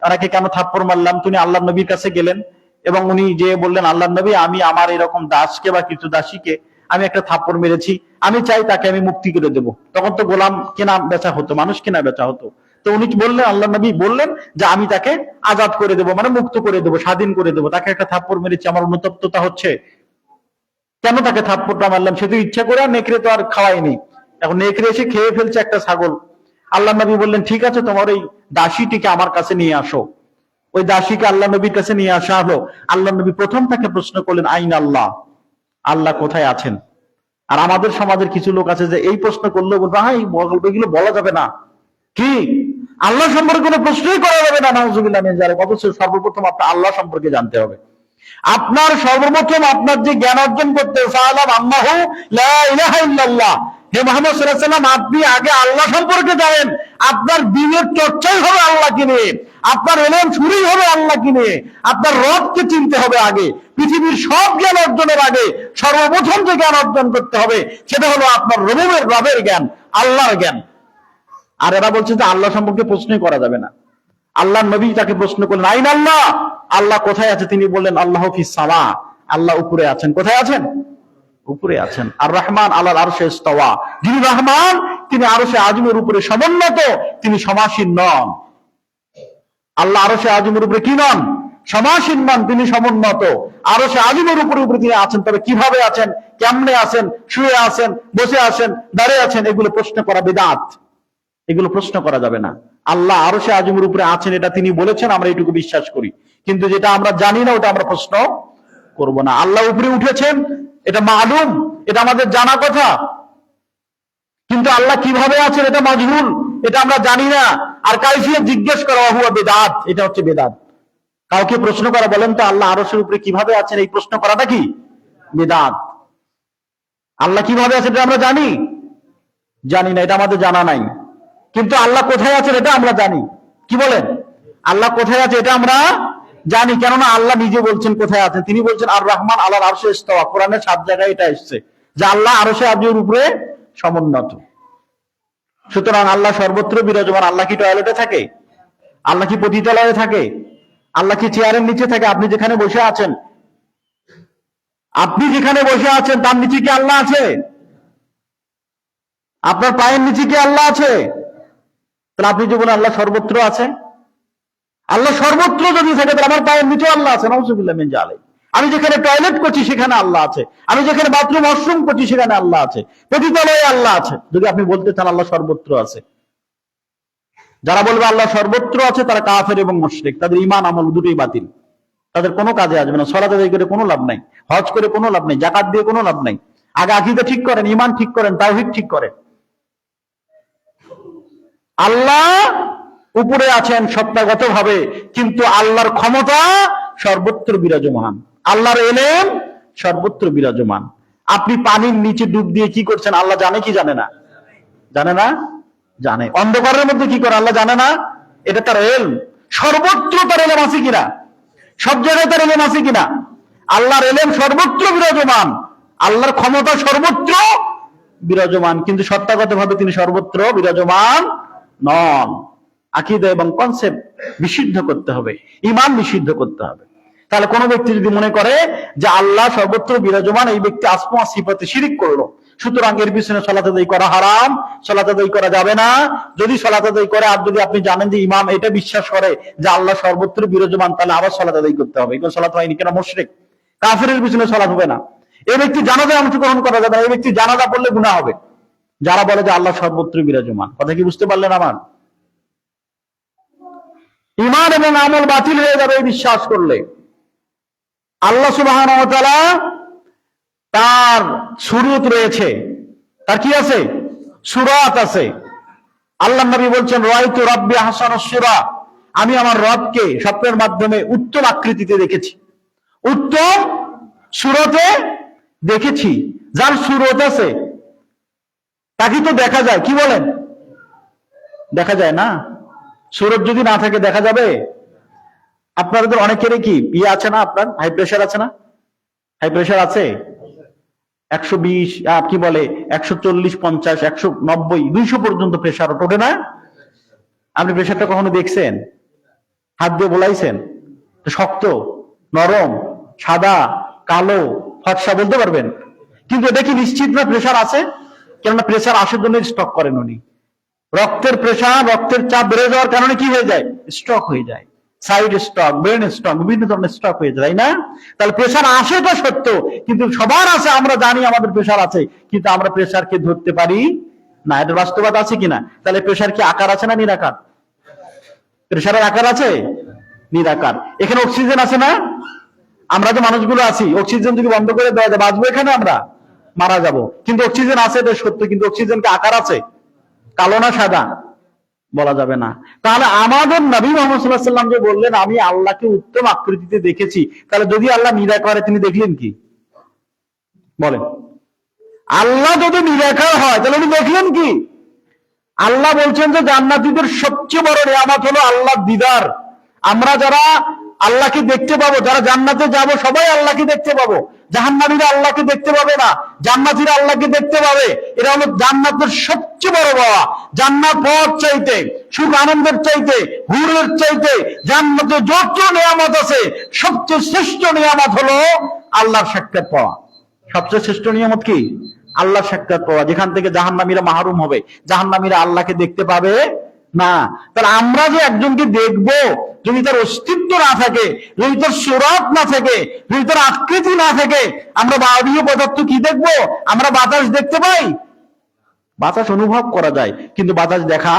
Speaker 1: তারাকে কেন থাপ্পড় মারলাম। তিনি আল্লাহ নবীর কাছে গেলেন এবং উনি যে বললেন, আল্লাহ নবী আমি আমার এরকম দাসকে বা কৃতদাসীকে আমি একটা থাপ্পড় মেরেছি, আমি চাই তাকে আমি মুক্তি করে দেব। তখন তো গোলাম কেনা বেচা হতো, মানুষ কেনা বেচা হতো। তো উনি বললেন, আল্লাহ নবী বললেন যে আমি তাকে আজাদ করে দেবো, মানে মুক্ত করে দেবো, স্বাধীন করে দেবো। তাকে একটা থাপ্পড় মেরেছি, আমার অনুতপ্ততা হচ্ছে, কেন তাকে থাপ্পড়টা মারলাম? সে তো ইচ্ছা করে, আর নেকড়ে তো আর খাওয়ায়নি। এখন নেকড়ে এসে খেয়ে ফেলছে একটা ছাগল। আল্লাহ নবী বললেন, ঠিক আছে, তোমার ওই দাসীটিকে আমার কাছে নিয়ে আসো। ওই দাসীকে আল্লাহ নবীর কাছে নিয়ে আসা হলো। আল্লাহ নবী প্রথম তাকে প্রশ্ন করলেন, আইন আল্লাহ, আল্লাহ কোথায় আছেন? আর আমাদের সমাজের কিছু লোক আছে যে এই প্রশ্ন করলেও বলবে, হ্যাঁ এগুলো বলা যাবে না, কি আল্লাহ সম্পর্কে কোনো প্রশ্নই করা যাবে না, নাউজুবিল্লাহ মিন যালিক। অথচ সর্বপ্রথম আপনার আল্লাহ সম্পর্কে জানতে হবে। আপনার সর্বপ্রথম আপনার যে জ্ঞান অর্জন করতে আল্লাহু লা ইলাহা ইল্লাল্লাহ, হে মুহাম্মদ সাল্লাল্লাহু আলাইহি ওয়াসাল্লাম, আপনি আগে আল্লাহ সম্পর্কে জানেন। আপনার দ্বীনের চর্চাই হবে আল্লাহকে নিয়ে, আপনার ইলম শুরুই হবে আল্লাহকে নিয়ে। আপনার রবকে চিনতে হবে আগে। পৃথিবীর সব জ্ঞান অর্জনের আগে সর্বপ্রথম যে জ্ঞান অর্জন করতে হবে সেটা হলো আপনার রবের জ্ঞান, আল্লাহর জ্ঞান। আর এরা বলছে যে আল্লাহ সম্পর্কে প্রশ্নই করা যাবে না। আল্লাহ নবী তাকে প্রশ্ন করলেন, আইন আল্লাহ, আল্লাহ কোথায় আছে? তিনি বললেন, আল্লাহু ফিস সামা, আল্লাহ উপরে আছেন। কোথায় আছেন? উপরে আছেন। আর রহমান আলাল আরশে ইস্তাওয়া, যিনি রহমান তিনি আরশে আজিমের উপরে সমুন্নত, তিনি সমাসীন নন। আল্লাহ আরশে আজিমের উপরে কি নন?
Speaker 2: সমাসীন, তিনি সমুন্নত, আরশে আজিমের উপরে তিনি আছেন। তবে কিভাবে আছেন, কেমনে আছেন, শুয়ে আছেন, বসে আছেন, দাঁড়িয়ে আছেন, এগুলো প্রশ্ন করা বিদআত, এগুলো প্রশ্ন করা যাবে না। আল্লাহ আরশে আজিমের উপরে আছেন, এটা তিনি বলেছেন, আমরা এটুকু বিশ্বাস করি। কিন্তু যেটা আমরা জানি না ওটা আমরা প্রশ্ন করব না। আল্লাহ উপরে উঠেছেন, এটা মালুম, এটা আমাদের জানা কথা। কিন্তু আল্লাহ কিভাবে আছেন এটা মাজহুল, এটা আমরা জানি না। আর কাইফিয়ত জিজ্ঞেস করা হুয়া বিদআত, এটা হচ্ছে বিদআত। কাউকে প্রশ্ন করা, বলেন তো আল্লাহ আরশের উপরে কিভাবে আছেন, এই প্রশ্ন করাটা কি বিদআত। আল্লাহ কিভাবে আছেন এটা আমরা জানি না, এটা আমাদের জানা নাই। কিন্তু আল্লাহ কোথায় আছেন এটা আমরা জানি। কি বলেন? আল্লাহ কোথায় আছে এটা আমরা জানি, কেননা আল্লাহ নিজে বলছেন কোথায় আছেন। তিনি বলছেন আর রহমান আল্লাহর আরশে ইস্তাওয়া, কোরআনের 7 জায়গায় এটা এসেছে যে আল্লাহ আরশে আজিমের উপরে সমুন্নত। সুতরাং আল্লাহ সর্বত্র বিরাজমান। আল্লাহ কি টয়লেটে থাকে? আল্লাহ কি পতিতালয়ে থাকে? আল্লাহ কি চেয়ারের নিচে থাকে? আপনি যেখানে বসে আছেন তার নিচে কি আল্লাহ আছে? আপনার পায়ের নিচে কি আল্লাহ আছে? তাহলে আপনি যে বলেন আল্লাহ সর্বত্র আছে, আল্লাহ সর্বত্র যদি থাকে তাহলে আমার পায়ের নিচে আল্লাহ আছে। নাউযুবিল্লাহ মিন যালিক। আমি যেখানে টয়লেট করছি সেখানে আল্লাহ আছে, আমি যেখানে বাথরুম ওয়াশরুম করছি সেখানে আল্লাহ আছে, পতিতালয়ে আল্লাহ আছে। যদি আপনি বলতে চান আল্লাহ সর্বত্র আছে, যারা বলবে আল্লাহ সর্বত্র আছে তারা কাফের এবং মুশরিক, তাদের ঈমান আমল দুটোই বাতিল, তাদের কোনো কাজে আসবে না। সালাত আদায় করে কোনো লাভ নাই, হজ করে কোনো লাভ নাই, যাকাত দিয়ে কোনো লাভ নাই। আগে আকীদা ঠিক করেন, ঈমান ঠিক করেন, তাওহীদ ঠিক করেন। আল্লাহ উপরে আছেন সত্তাগত ভাবে, কিন্তু আল্লাহর ক্ষমতা সর্বত্র বিরাজমান, আল্লাহর ইলম সর্বত্র বিরাজমান। আপনি পানির নিচে ডুব দিয়ে কি করছেন আল্লাহ জানে কি জানে না? জানে না? জানে। অন্ধকারের মধ্যে কি করে আল্লাহ জানে না? এটা তার ইলম। সর্বত্র তার ইলম আছে কিনা? সব জায়গায় তার ইলম আছে কিনা? আল্লাহর ইলম সর্বত্র বিরাজমান, আল্লাহর ক্ষমতা সর্বত্র বিরাজমান, কিন্তু সত্তাগত ভাবে তিনি সর্বত্র বিরাজমান নন। আকীদা এবং কনসেপ্ট বিশুদ্ধ করতে হবে, ঈমান বিশুদ্ধ করতে হবে। তাহলে কোন ব্যক্তি যদি মনে করে যে আল্লাহ সর্বত্র বিরাজমান, এই ব্যক্তি আসমা সিফাতে শিরিক করলো। সুতরাং এর পিছনে সালাত আদায় করা হারাম, সালাত আদায় করা যাবে না। যদি সালাত আদায় করে, আর যদি আপনি জানেন যে ইমাম এটা বিশ্বাস করে যে আল্লাহ সর্বত্র বিরাজমান, তাহলে আবার সালাত আদায় করতে হবে। এগুলো সালাত হয়নি, কেন মুশরিক, কাফেরের পিছনে সালাত হবে না। এই ব্যক্তি জানাজায় অংশগ্রহণ করা যাবে না, এই ব্যক্তি জানাজা পড়লে গুনাহ হবে। যারা বলে যে আল্লাহ সর্বত্র বিরাজমান, কথা কি বুঝতে পারলেন আমার? ঈমান এবং আমল বাতিল হয়ে যাবে এই বিশ্বাস করলে। আল্লাহ সুবহানাহু ওয়া তাআলা তার সুরত রয়েছে, তার কি আছে? সূরাত আছে। আল্লাহর নবী বলছেন রাআইতু রাব্বি হাসানাস সূরা, আমি আমার রবকে স্বপ্নের মাধ্যমে উত্তম আকৃতিতে দেখেছি, উত্তম সূরতে দেখেছি। যার সূরত আছে তাকে তো দেখা যায়। কি বলেন? দেখা যায় না। সূরত যদি না থাকে দেখা যাবে? আপনাদের অনেকেরই কি আছে না, আপনার হাই প্রেশার আছে না? হাই প্রেশার আছে 120, কি বলে 140, 50, 190, 200 পর্যন্ত প্রেশার ওঠে না? আপনি প্রেশারটা কখনো দেখছেন? হাত দিয়ে বোলাইছেন? শক্ত, নরম, সাদা, কালো, ফর্সা বলতে পারবেন? কিন্তু এটা কি নিশ্চিত না প্রেশার আছে? কেননা প্রেশার আসার জন্য স্টক করেন উনি। রক্তের প্রেশার, রক্তের চাপ বেড়ে যাওয়ার কারণে কি হয়ে যায়? স্ট্রোক হয়ে যায়, সাইড স্ট্রোক, ব্রেন স্ট্রোক, বিভিন্ন ধরনের স্ট্রোক হয়ে যায়, তাই না? তাহলে প্রেশার আসে তো সত্য, কিন্তু সবার আছে, আমরা জানি আমাদের প্রেশার আছে, কিন্তু আমরা প্রেশারকে ধরতে পারি না। এটা বাস্তবতা আছে কিনা? তাহলে প্রেশার কি আকার আছে না নিরাকার? প্রেশারের আকার আছে, নিরাকার। এখানে অক্সিজেন আছে না? আমরা যে মানুষগুলো আছি, অক্সিজেন যদি বন্ধ করে দেওয়া যায় বাঁচবো এখানে? আমরা মারা যাব। কিন্তু অক্সিজেন আছে, এটা সত্য, কিন্তু অক্সিজেনকে আকার আছে, কালো না সাদা বলা যাবে না। তাহলে আমাদের নবী মুহাম্মদ সাল্লাল্লাহু আলাইহি ওয়াসাল্লাম যে বললেন আমি আল্লাহকে উত্তম আকৃতিতে দেখেছি, তাহলে যদি আল্লাহ নিরাকার তিনি দেখলেন কি? বলেন, আল্লাহ যদি নিরাকার হয় তাহলে উনি দেখলেন কি? আল্লাহ বলছেন যে জান্নাতীদের সবচেয়ে বড় নিয়ামত হলো আল্লাহর দিদার। আমরা যারা আল্লাহকে দেখতে পাবো, যারা জান্নাতে যাব, সবাই আল্লাহকে দেখতে পাবো। জাহান্নামীরা আল্লাহকে দেখতে পাবে না, জান্নাতীরা আল্লাহকে দেখতে পাবে। এটা হলো জান্নাতের সবচেয়ে বড় পাওয়া। জান্নাত পাওয়ার চাইতে, সুখ আনন্দের চাইতে, হুরের চাইতে জান্নাতে যত নিয়ামত আছে, সবচেয়ে শ্রেষ্ঠ নিয়ামত হলো আল্লাহর সাক্ষাৎ পাওয়া। সবচেয়ে শ্রেষ্ঠ নিয়ামত কি? আল্লাহর সাক্ষাৎ পাওয়া, যেখান থেকে জাহান্নামীরা মাহরুম হবে। জাহান্নামীরা আল্লাহকে দেখতে পাবে না। তাহলে আমরা যে একজনকে দেখবো, যদি তার অস্তিত্ব না থাকে, যদি তার সুরাত না থাকে, যদি তার আকৃতি না থাকে, আমরা বায়বীয় পদার্থ কি দেখবো? আমরা বাতাস দেখতে পাই, বাতাস অনুভব করা যায়, কিন্তু বাতাস দেখা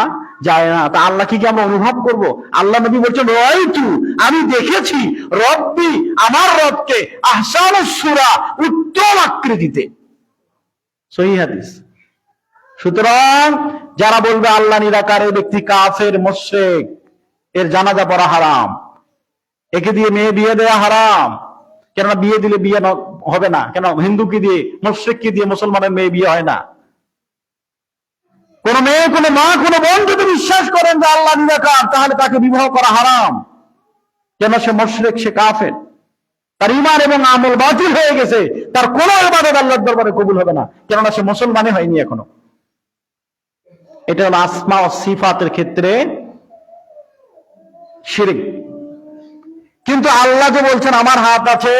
Speaker 2: যায় না। তা আল্লাহ কি আমরা অনুভব করব? আল্লাহ নবী বলছেন রাআইতু, আমি দেখেছি রব্বি, আমার রবকে আহসানুস সূরা, উত্তম আকৃতিতে। সহিহ হাদিস। সুতরাং যারা বলবে আল্লাহ নিরাকার, এই ব্যক্তি কাফের, মুশরিক, এর জানাজা পড়া হারাম, একে দিয়ে মেয়ে বিয়ে দেওয়া হারাম। কেননা বিয়ে দিলে বিয়ে হবে না। কেন? হিন্দুকে দিয়ে, মুশরিককে দিয়ে মুসলমানের মেয়ে বিয়ে হয় না। কোন মেয়ে, কোন মা, কোন বোন যদি বিশ্বাস করেন যে আল্লাহ নিরাকার, তাহলে তাকে বিবাহ করা হারাম। কেন? সে মুশরিক, সে কাফের, তার ঈমান এবং আমল বাতিল হয়ে গেছে, তার কোন ইবাদত আল্লাহর দরবারে কবুল হবে না, কেননা সে মুসলমানই হয়নি এখনো। এটা হলো আসমা ও সিফাতের ক্ষেত্রে শিরক। কিন্তু আল্লাহ যে বলছেন আমার হাত আছে,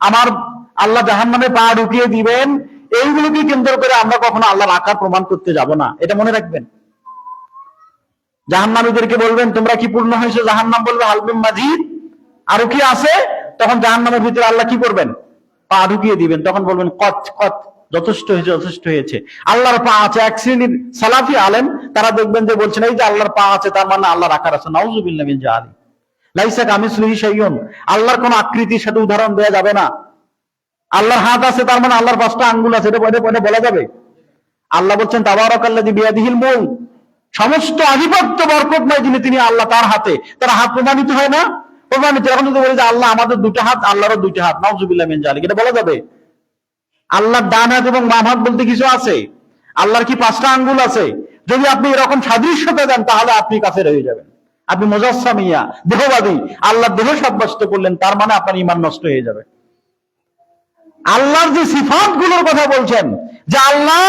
Speaker 2: আমার আল্লাহ জাহান্নামে পা ঢুকিয়ে দিবেন, এইগুলোকে কেন্দ্র করে আমরা কখনো আল্লাহর আকার প্রমাণ করতে যাব না, এটা মনে রাখবেন। জাহান্নামীদেরকে বলবেন তোমরা কি পূর্ণ হয়েছে? জাহান্নাম বলবে হাল মিন মাজিদ, আরো কি আছে? তখন জাহান্নামের ভিতরে আল্লাহ কি করবেন? পা ঢুকিয়ে দিবেন। তখন বলবেন কত কত, যথেষ্ট হয়েছে, যথেষ্ট হয়েছে। আল্লাহর পা আছে। এক শ্রেণীর সালাফি আলেম তারা দেখবেন যে বলছেন এই যে আল্লাহর পা আছে, তার মানে আল্লাহর আকার আছে। নাউযুবিল্লাহি মিন যালিক। লাইসা কামিসলিহি শাইউন, আল্লাহর কোন আকৃতির সাথে উদাহরণ দেওয়া যাবে না। আল্লাহর হাত আছে, তার মানে আল্লাহর 5টা আঙ্গুল আছে, এটা বলা যাবে? আল্লাহ বলছেন তাবারাকাল্লাযী বিয়াদিহিল মুলক, সমস্ত আধিপত্য বরকতময় যিনি, তিনি আল্লাহ, তার হাতে। তার হাত প্রমাণিত হয় না? প্রমাণিত। এখন যদি বলি যে আল্লাহ আমাদের 2টা হাত, আল্লাহরও 2টা হাত, নাউযুবিল্লাহি মিন যালিক, এটা বলা যাবে? আল্লাহর ডান হাত এবং বাম হাত বলতে কিছু আছে? আল্লাহর কি 5টা আঙ্গুল আছে? যদি আপনি এরকম সাদৃশ্যতা দেন, তাহলে আপনি কাফের হয়ে যাবেন। আপনি মুজাসসামিয়া, দেহবাদী, আল্লাহর দেহ সাব্যস্ত করলেন, তার মানে আপনার ঈমান নষ্ট হয়ে যাবে। আল্লাহর যে সিফাত গুলোর কথা বলছেন, যে আল্লাহ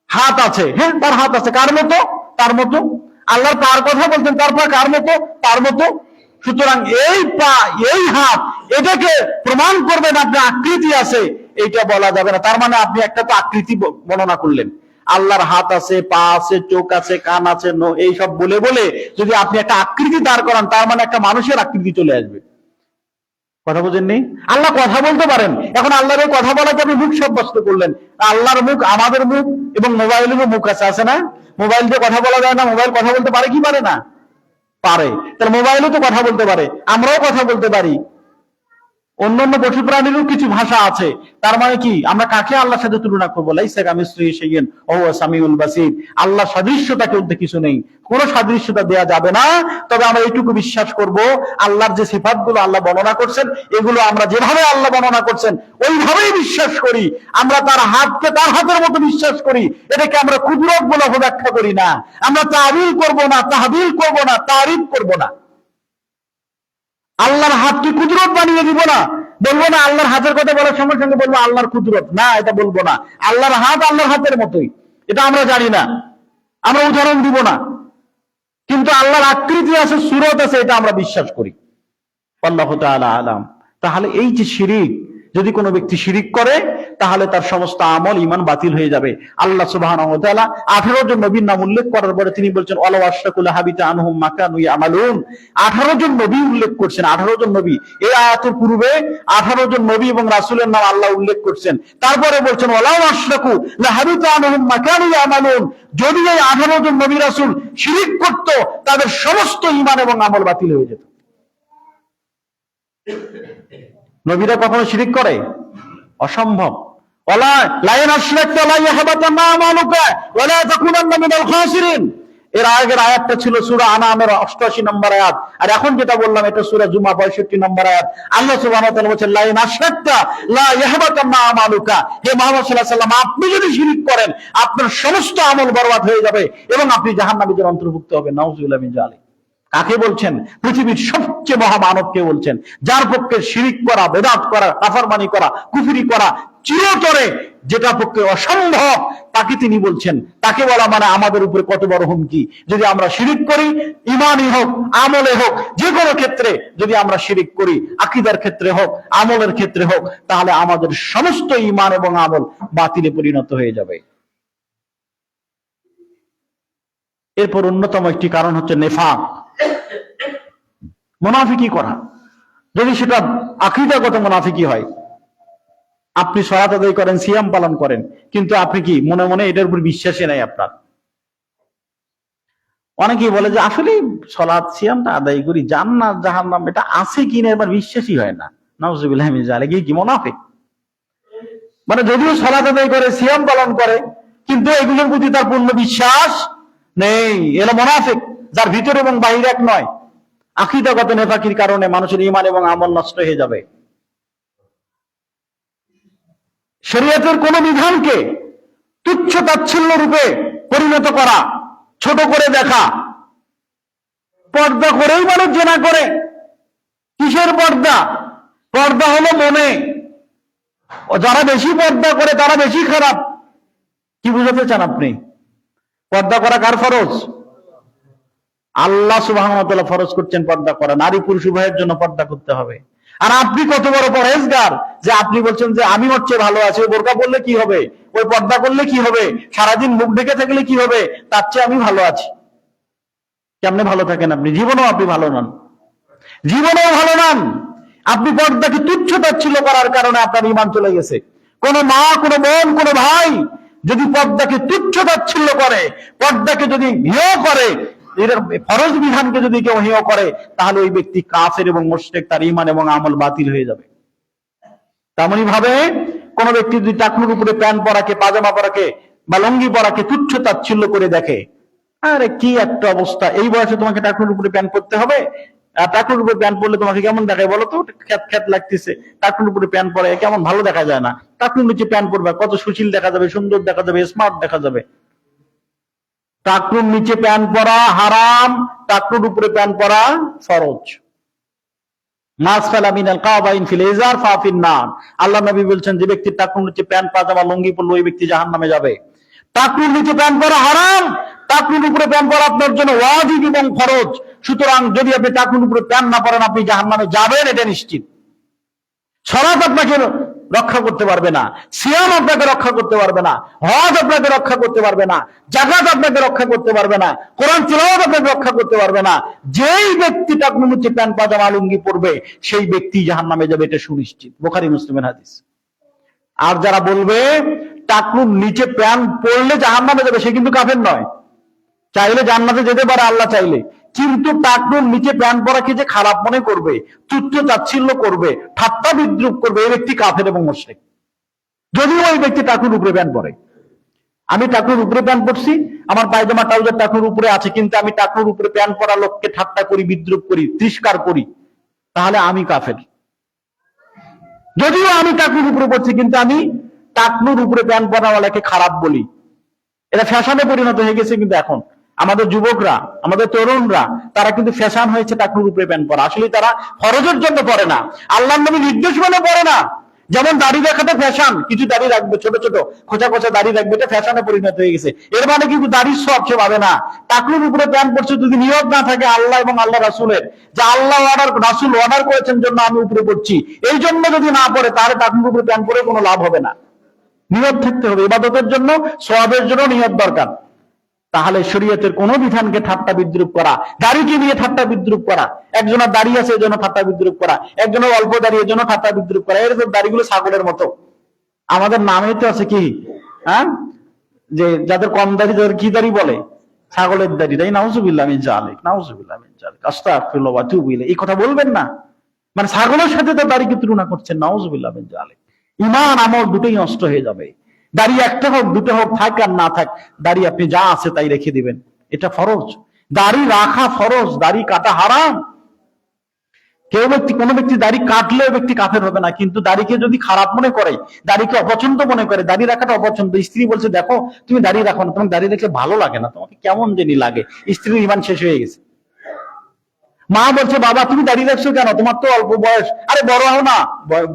Speaker 2: হাত আছে, হ্যাঁ তার হাত আছে, কার মতো? তার মতো। আল্লাহর পার কথা বলছেন, তার পা কার মতো? তার মতো। সুতরাং এই পা, এই হাত, এটাকে প্রমাণ করবেন আপনি আকৃতি আছে, এইটা বলা যাবে না। তার মানে আপনি একটা তো আকৃতি বর্ণনা করলেন। আল্লাহর হাত আছে, পা আছে, চোখ আছে, কান আছে, এই সব বলে বলে যদি আপনি একটা আকৃতি দাঁড় করান, তার মানে একটা মানুষের আকৃতি চলে আসবে। কথা বোঝেননি? আল্লাহ কথা বলতে পারেন। এখন আল্লাহর এই কথা বলাকে আপনি মুখ সাব্যস্ত করলেন। আল্লাহর মুখ, আমাদের মুখ এবং মোবাইলেরও মুখ আছে না? মোবাইল দিয়ে কথা বলা যায় না? মোবাইল কথা বলতে পারে কি পারে না? পারে। তাহলে মোবাইলও তো কথা বলতে পারে, আমরাও কথা বলতে পারি। অন্যান্য পশু প্রাণীরও কিছু ভাষা আছে। তার মানে কি, আমরা কাকে আল্লাহর সাথে তুলনা করবো? লাইসা কামিসলিহি শাইউন ওয়া হুয়া সামিউল বাসীর। আল্লাহ সাদৃশ্যতাকে বলতে কিছু নেই, কোনো সাদৃশ্যতা দেয়া যাবে না। তবে আমরা এইটুকু বিশ্বাস করব, আল্লাহর যে সিফাতগুলো আল্লাহ বর্ণনা করছেন, এগুলো আমরা যেভাবে আল্লাহ বর্ণনা করছেন ওইভাবেই বিশ্বাস করি। আমরা তার হাতকে তার হাতের মতো বিশ্বাস করি। এটাকে আমরা কুদরত বলে অপব্যাখ্যা করি না। আমরা তাবিল করব না, তাহবিল করব না, তারিফ করব না। আল্লাহর হাতকে কুদরত বানিয়ে দিব না। বলবো না আল্লাহর হাতের কথা বলার সঙ্গে সঙ্গে বলবো আল্লাহর কুদরত, না, এটা বলবো না। আল্লাহর হাত আল্লাহর হাতের মতোই, এটা আমরা জানি না, আমরা উদাহরণ দিব না। কিন্তু আল্লাহর আকৃতি আছে, সূরত আছে, এটা আমরা বিশ্বাস করি। আল্লাহু তাআলা আলাম। তাহলে এই যে শিরিক, যদি কোনো ব্যক্তি শিরিক করে, তাহলে তার সমস্ত আমল, ঈমান বাতিল হয়ে যাবে। আল্লাহ সুবহানাহু ওয়া তাআলা 18 জন নবীর নাম উল্লেখ করার পরে তিনি বলছেন ওয়ালা আশরাকুল হাবিতা আনহুম মা কানু ইয়ামালুন। 18 জন নবী উল্লেখ করছেন, 18 জন নবী। এই আয়াতের পূর্বে 18 জন নবী এবং রাসূলের নাম আল্লাহ উল্লেখ করছেন। তারপরে বলছেন ওয়ালা আশরাকু লা হাবিতা আনহুম মা কানু ইয়ামালুন। যদি এই 18 জন নবী রাসূল শিরিক করত, তাদের সমস্ত ঈমান এবং আমল বাতিল হয়ে যেত। নবীরা কখনো শিরিক করে? অসম্ভব। ওয়ালা লা ইয়াশরাকতা লা ইয়াহবাতান্না আমালুকা ওয়া লা তাকুনান্না মিনাল খাসিরিন। এর আগের আয়াতটা ছিল সূরা আনামের 88 নম্বর আয়াত, আর এখন যেটা বললাম এটা সূরা জুমা 65 নম্বর আয়াত। আল্লাহ সুবহানাহু ওয়া তাআলা বলেন লা ইয়াশরাকতা লা ইয়াহবাতান্না আমালুকা। হে মুহাম্মদ সাল্লাল্লাহু আলাইহি ওয়াসাল্লাম, আপনি যদি শিরিক করেন, আপনার সমস্ত আমল বরবাদ হয়ে যাবে এবং আপনি জাহান্নামীদের অন্তর্ভুক্ত হবেন। নাউযুবিল্লাহি মিন যালিক। কাকে বলছেন? পৃথিবীর সবচেয়ে মহামানবকে বলছেন, যার পক্ষে শিরিক করা, বেদাত করা, কাফারমানি করা, কুফরি করা চিরতরে যেটা পক্ষে অসম্ভব, তাকে তিনি বলছেন। তাকে বলা মানে আমাদের উপরে কত বড় হুমকি। যদি আমরা শিরিক করি, ঈমানই হোক, আমলে হোক, যে কোনো ক্ষেত্রে যদি আমরা শিরিক করি, আকীদার ক্ষেত্রে হোক, আমলের ক্ষেত্রে হোক, তাহলে আমাদের সমস্ত ঈমান এবং আমল বাতিলে পরিণত হয়ে যাবে। এরপর অন্যতম একটি কারণ হচ্ছে নেফাক। মুনাফিকি করা, যদি সেটা আকীদাগত মুনাফিকি হয়। আপনি সালাত আদায় করেন, সিয়াম পালন করেন, কিন্তু আপনি কি মনে মনে এটার উপর বিশ্বাসই নাই আপনার। অনেকেই বলে যে আসলে সালাত সিয়ামটা আদায় করি, জান্নাত জাহান্নাম এটা আছে কিনা এবার বিশ্বাসই হয় না। নাউজুবিল্লাহ মিন যালিক, কি মুনাফিক। মানে যদিও সালাত আদায় করে, সিয়াম পালন করে, কিন্তু এগুলোর প্রতি তার পূর্ণ বিশ্বাস নেই। এলো মুনাফিক, যার ভিতর এবং বাহির এক নয়। আকীদাগত নেফাকির কারণে মানুষের ঈমান এবং আমল নষ্ট হয়ে যাবে। শরীয়তের কোন বিধানকে তুচ্ছ তাচ্ছিল্য রূপে পরিণত করা, ছোট করে দেখা। পর্দা করেই মানুষ জেনা করে। কিসের পর্দা? পর্দা হলো মনে। যারা বেশি পর্দা করে তারা বেশি খারাপ। কি বুঝাতে চান আপনি? পর্দা করা কার ফরজ? আল্লাহ সুবহানাহু ওয়া তাআলা ফরজ করছেন পর্দা করা। নারী পুরুষ উভয়ের জন্য পর্দা করতে হবে। আর আপনি কত বড় পরহেজগার যে আপনি বলছেন যে আমি হচ্ছে ভালো আছি, ওই বোরকা পরলে কি হবে, ওই পর্দা করলে কি হবে, সারাদিন মুখ ঢেকে থাকলে কি হবে, তার চেয়ে আমি ভালো আছি। কেমনে ভালো থাকেন আপনি? জীবনেও আপনি ভালো নন, জীবনেও ভালো নন। আপনি পর্দাকে তুচ্ছ তাচ্ছিল্য করার কারণে আপনার ঈমান চলে গেছে। কোন মা, কোন বোন, কোন ভাই যদি পর্দাকে তুচ্ছ তাচ্ছিল্য করে, পর্দাকে যদি হেয় করে, এর ফরজ বিধানকে যদি কেউ হেয় করে, তাহলে ওই ব্যক্তি কাফের এবং মুশরিক, তার ঈমান এবং আমল বাতিল হয়ে যাবে। তেমনি ভাবে কোন ব্যক্তি যদি টাকনুর উপরে প্যান্ট পরাকে, পাজামা পরাকে বা লুঙ্গি পরাকে তুচ্ছ তাচ্ছিল্য করে দেখে, আরে কি একটা অবস্থা, এই বয়সে তোমাকে টাকনুর উপরে প্যান্ট পরতে হবে? টাকনুর উপরে প্যান্ট পরলে তোমাকে কেমন দেখায় বলো তো? খ্যাত খ্যাত লাগতেছে। টাকনুর উপরে প্যান্ট পরে কেমন ভালো দেখা যায় না। টাকনুর নিচে প্যান্ট পরবে, কত সুশীল দেখা যাবে, সুন্দর দেখা যাবে, স্মার্ট দেখা যাবে। টাকনুর নিচে প্যান্ট পরা হারাম, টাকনুর উপরে প্যান্ট পরা ফরজ। আল্লাহ নবী বলছেন, যে ব্যক্তি টাকনুর নিচে প্যান্ট পাজামা লুঙ্গি পরলো, ওই ব্যক্তি জাহান্নামে যাবে। টাকনুর নিচে প্যান্ট পরা হারাম, টাকনুর উপরে প্যান্ট পরা আপনার জন্য ওয়াজিব এবং ফরজ। সুতরাং যদি আপনি টাকনুর উপরে প্যান্ট না পরেন, আপনি জাহান্নামে যাবেন, এটা নিশ্চিত। সালাত আপনাকে রক্ষা করতে পারবে না, সিয়াম আপনাকে রক্ষা করতে পারবে না, হজ আপনাকে রক্ষা করতে পারবে না, যাকাত আপনাকে রক্ষা করতে পারবে না, কোরআন তিলাওয়াত আপনাকে রক্ষা করতে পারবে না। যেই ব্যক্তি টাকনুর নিচে প্যান্ট পাজামা লুঙ্গি পরবে, সেই ব্যক্তি জাহান্নামে যাবে, এটা সুনিশ্চিত। বুখারী মুসলিমের হাদিস। আর যারা বলবে টাকনুর নিচে প্যান্ট পরলে জাহান্নামে যাবে, সে কিন্তু কাফের নয়। চাইলে জান্নাতে যেতে পারে আল্লাহ চাইলে, কিন্তু টাকনুর নিচে প্যান্ট পরাকে যে খারাপ মনে করবে, তুচ্ছ তাচ্ছিল্য করবে, ঠাট্টা বিদ্রুপ করবে, এই ব্যক্তি কাফের এবং মুশরিক, যদিও ওই ব্যক্তি টাকনুর উপরে প্যান্ট পরে। আমি টাকনুর উপরে প্যান্ট পরছি, আমার পায়জামা ট্রাউজার টাকনুর উপরে আছে, কিন্তু আমি টাকনুর উপরে প্যান্ট পরা লোককে ঠাট্টা করি, বিদ্রুপ করি, তিরস্কার করি, তাহলে আমি কাফের। যদিও আমি টাকনুর উপরে পড়ছি, কিন্তু আমি টাকনুর উপরে প্যান্ট পরাওয়ালাকে খারাপ বলি। এটা ফ্যাশনে পরিণত হয়ে গেছে। কিন্তু এখন আমাদের যুবকরা, আমাদের তরুণরা, তারা কিন্তু ফ্যাশন হয়েছে টাকনুর উপরে প্যান্ট পরা। আসলে তারা ফরজের জন্য পরে না, আল্লাহর নবী নির্দেশ মানে পরে না। যেমন দাড়ি রাখাটা ফ্যাশন, কিছু দাড়ি রাখবে, ছোট ছোট খোঁচা খোঁচা দাড়ি রাখবে, এটা ফ্যাশনে পরিণত হয়ে গেছে। এর মানে কিন্তু দাড়ির সব সে পাবে না। টাকনুর উপরে প্যান্ট পরছে, যদি নিয়ত না থাকে আল্লাহ এবং আল্লাহ রাসূলের, যে আল্লাহ অর্ডার, রাসূল অর্ডার করেছেন জন্য আমি উপরে পড়ছি, এই জন্য যদি না পড়ে, তাহলে টাকনুর উপরে প্যান্ট পরে কোনো লাভ হবে না। নিয়ত থাকতে হবে, ইবাদতের জন্য, সওয়াবের জন্য নিয়ত দরকার। তাহলে শরীয়তের কোন বিধানকে ঠাট্টা বিদ্রুপ করা, দাড়িকে নিয়ে ঠাট্টা বিদ্রুপ করা, একজনের দাড়ি আছে এজন্য ঠাট্টা বিদ্রুপ করা, একজনের অল্প দাড়ি এজন্য ঠাট্টা বিদ্রুপ করা, এর দাড়িগুলো ছাগলের মতো। আমাদের নামে তো আছে কি, হ্যাঁ, যে যাদের কম দাড়ি, যাদের কি দাড়ি বলে, ছাগলের দাড়ি। তাই নাউজুবিল্লাহ মিন যালিক, নাউজুবিল্লাহ মিন যালিক, আস্তাগফিরুল্লাহ ওয়া আতুবু ইলাইহি। এই কথা বলবেন না, মানে ছাগলের সাথে তো দাড়িকে তুলনা করছেন, নাউজুবিল্লাহ মিন যালিক। ঈমান আমল দুটোই নষ্ট হয়ে যাবে। দাড়ি একটা হোক, দুটো হোক, থাক আর না থাক, দাড়ি আপনি যা আছে তাই রেখে দিবেন, এটা ফরজ। দাড়ি রাখা ফরজ, দাড়ি কাটা হারাম। কোন ব্যক্তি দাড়ি কাটলে ব্যক্তি কাফের হবে না, কিন্তু দাড়িকে যদি খারাপ মনে করে, দাড়িকে অপছন্দ মনে করে, দাড়ি রাখাটা অপছন্দ, স্ত্রী বলছে দেখো তুমি দাড়ি রাখো না, তোমাকে দাড়ি রেখে ভালো লাগে না, তোমাকে কেমন জানি লাগে, স্ত্রীর ঈমান শেষ হয়ে গেছে। মা বলছে বাবা তুমি দাড়ি রাখছো কেন, তোমার তো অল্প বয়স, আরে বড় হও না,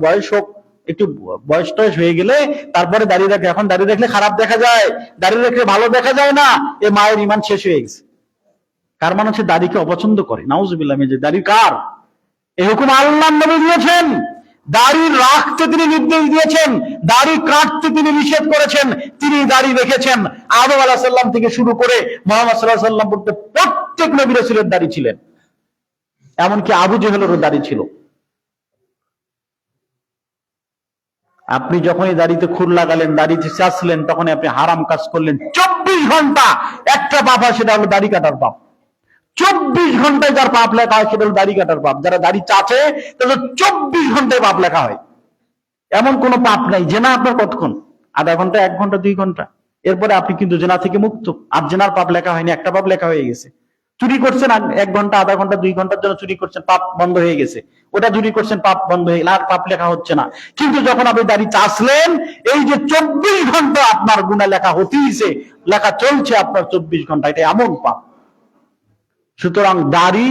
Speaker 2: বয়স হোক, একটু বয়স টয়স হয়ে গেলে তারপরে দাড়ি রাখে, এখন দাড়ি রাখলে খারাপ দেখা যায়, দাড়ি রাখলে ভালো দেখা যায় না, এ মায়ের ঈমান শেষ হয়ে গেছে। কার মান হচ্ছে দাড়িকে অপছন্দ করে, নাউজুবিল্লাহ মিন যালিক। দাড়ি কার? এই হুকুম আল্লাহর নবী দিয়েছেন। দাড়ি রাখতে তিনি নির্দেশ দিয়েছেন, দাড়ি কাটতে তিনি নিষেধ করেছেন। তিনি দাড়ি রেখেছেন। আদম আলাইহিস সালাম থেকে শুরু করে মুহাম্মদ সাল্লাল্লাহু আলাইহি ওয়াসাল্লাম পর্যন্ত প্রত্যেক নবী রাসূলের দাড়ি ছিলেন। এমনকি আবু জেহেলেরও দাড়ি ছিল। আপনি যখনই দাড়িতে খুর লাগালেন, দাড়িতে চাষলেন, তখনই আপনি হারাম কাজ করলেন। 24 ঘন্টা একটা পাপ হয়, সেটা হলো দাড়ি কাটার পাপ। 24 ঘন্টায় যার পাপ লেখা হয় সেটা হলো দাড়ি কাটার পাপ। যারা দাড়ি চাচে তাদের 24 ঘন্টায় পাপ লেখা হয়। এমন কোন পাপ নাই। জেনা আপনার কতক্ষণ? আধা ঘন্টা, 1 ঘন্টা, 2 ঘন্টা, এরপরে আপনি কিন্তু জেনা থেকে মুক্ত। আর জেনার পাপ লেখা হয়নি, একটা পাপ লেখা হয়ে গেছে। চুরি করছেন 1 ঘন্টা, আধা ঘন্টা, 2 ঘন্টার জন্য চুরি করছেন, পাপ বন্ধ হয়ে গেছে। ওটা চুরি করছেন, পাপ বন্ধ হয়ে গেল, আর পাপ লেখা হচ্ছে না। কিন্তু যখন আপনি দাড়ি চাষলেন, এই যে 24 ঘন্টা আপনার গুনাহ লেখা হতেইছে, লেখা চলছে আপনার 24 ঘন্টা, এটা এমন পাপ। সুতরাং দাড়ি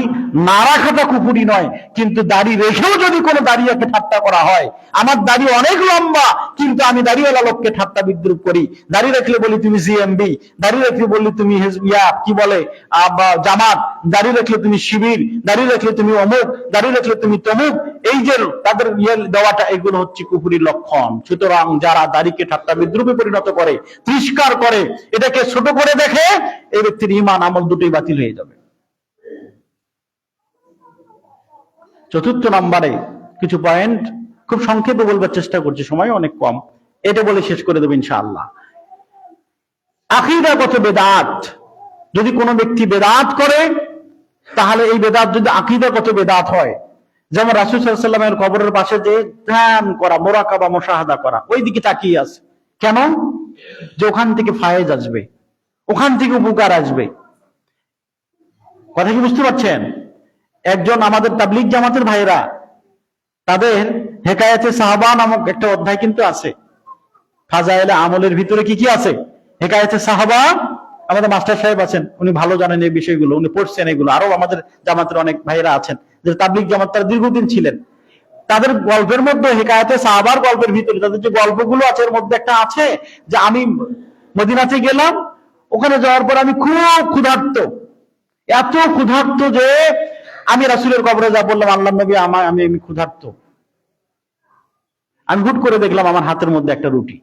Speaker 2: না রাখাটা কুফরি নয়, কিন্তু দাড়ি রেখেও যদি কোনো দাড়িয়াকে ঠাট্টা করা হয়, আমার দাড়ি অনেক লম্বা কিন্তু আমি দাড়িওয়ালা লোককে ঠাট্টা বিদ্রুপ করি, দাড়ি রাখলে বলি তুমি জিএমবি, দাড়ি রাখলে বলি তুমি কি বলে জামাত, দাড়ি রাখলে তুমি শিবির, দাড়ি রাখলে তুমি অমুক, দাড়ি রাখলে তুমি তমুক, এই যে তাদের দেওয়াটা, এগুলো হচ্ছে কুফরির লক্ষণ। সুতরাং যারা দাড়িকে ঠাট্টা বিদ্রুপে পরিণত করে, তিরস্কার করে, এটাকে ছোট করে দেখে, এই ব্যক্তির ঈমান আমল দুটোই বাতিল হয়ে যাবে। চতুর্থ নম্বরে কিছু পয়েন্ট খুব সংক্ষেপে বলবার চেষ্টা করছি, সময় অনেক কম, এটা বলে শেষ করে দেব ইনশাআল্লাহ। আকীদাগত বেদাত, যদি কোনো ব্যক্তি বেদাত করে, তাহলে এই বেদাত যদি আকীদাগত বেদাত হয়, যেমন রাসূল সাল্লাল্লাহু আলাইহি ওয়াসাল্লামের কবরের পাশে যে ধ্যান করা, মুরাকাবা, মুশাহাদা করা, ওই দিকে তাকিয়ে আছে কেন? যে ওখান থেকে ফায়েজ আসবে, ওখান থেকে উপকার আসবে। কথা কি বুঝতে পারছেন? একজন আমাদের তাবলীগ জামাতের ভাইরা, তাদের হেকায়াতে সাহাবা নামক একটা অধ্যায় কিন্তু আছে। ফাজায়েলে আমলের ভিতরে কি কি আছে? হেকায়াতে সাহাবা। আমাদের মাস্টার সাহেব আছেন, উনি ভালো জানেন এই বিষয়গুলো, উনি পড়ছেন এগুলো। আরো আমাদের জামাতের অনেক ভাইরা আছেন যে তাবলীগ জামাত, তারা দীর্ঘদিন ছিলেন। তাদের গল্পের মধ্যে, হেকায়াতে সাহাবার গল্পের ভিতরে তাদের যে গল্পগুলো আছে, এর মধ্যে একটা আছে যে আমি মদিনাতে গেলাম, ওখানে যাওয়ার পর আমি খুব ক্ষুধার্ত, এত ক্ষুধার্ত যে আমি রাসূলের কবরে যা বললাম, আল্লাহ নবী আমি ক্ষুধার্ত। আমি হুট করে দেখলাম আমার হাতের মধ্যে একটা রুটি।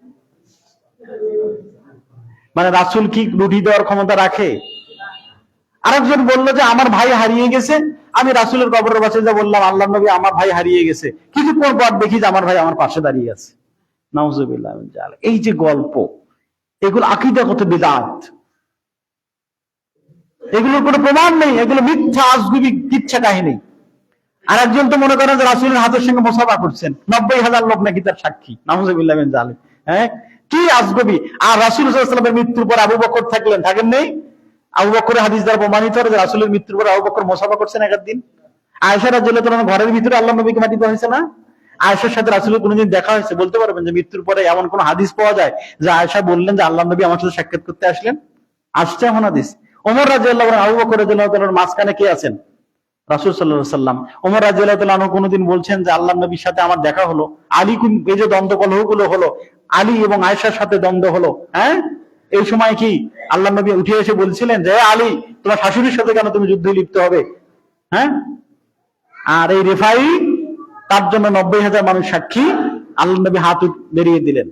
Speaker 2: মানে রাসূল কি রুটি দেওয়ার ক্ষমতা রাখে? আরেকজন বলল যে আমার ভাই হারিয়ে গেছে, আমি রাসূলের কবরের পাশে যা বললাম, আল্লাহ নবী আমার ভাই হারিয়ে গেছে। কিছুক্ষণ পর দেখি যে আমার ভাই আমার পাশে দাঁড়িয়ে আছে। নাউজুবিল্লাহ মিন যালিক। এই যে গল্প, এগুলো আকীদাগত বিদআত, এগুলোর কোনো প্রমাণ নেই, এগুলো মিথ্যা আজগুবি কিচ্ছা কাহিনী। আর একজন তো মনে করেন যে রাসূলের হাতের সঙ্গে মুসাফা করছেন, 90,000 লোক নাকি তার সাক্ষী। নাউজুবিল্লাহ মিন যালিক। হ্যাঁ, কি আজগুবি। আর রাসূল সাল্লাল্লাহু আলাইহি ওয়াসাল্লামের মৃত্যুর পর আবু বকর থাকেন নেই? আবু বকরের হাদিস দ্বারা প্রমাণিত যে রাসূলের মৃত্যুর পর আবু বকর মুসাফা করছেন একদিন। আয়েশা রাদিয়াল্লাহু তাআলা ঘরের ভিতরে আল্লাহ নবীকে মাটি দেওয়া হয়েছে না? আয়েশার সাথে রাসূলের কোনোদিন দেখা হয়েছে? বলতে পারবেন যে মৃত্যুর পরে এমন কোন হাদিস পাওয়া যায় যে আয়েশা বললেন যে আল্লাহ নবী আমার সাথে সাক্ষাৎ করতে আসলেন? আসছে এমন হাদিস? ওমর রাদিয়াল্লাহু আনহু, আবু বকর রাদিয়াল্লাহু তাআলার মাঝখানে কে আছেন? রাসূল সাল্লাল্লাহু আলাইহি ওয়াসাল্লাম। ওমর রাদিয়াল্লাহু তাআলা আনহু কোনোদিন বলছেন যে আল্লাহ নবীর সাথে আমার দেখা হলো। আলী, এই যে দ্বন্দ্ব কলহগুলো হলো, আলী এবং আয়েশার সাথে দ্বন্দ্ব হলো, হ্যাঁ, এই সময় কি আল্লাহ নবী উঠে এসে বলছিলেন যে আলী, তোমার শাশুড়ির সাথে কেন তুমি যুদ্ধে লিপ্ত হবে? হ্যাঁ। আর এই রেফাই, তার জন্য 90,000 মানুষ সাক্ষী, আল্লাহ নবী হাত বেরিয়ে দিলেন।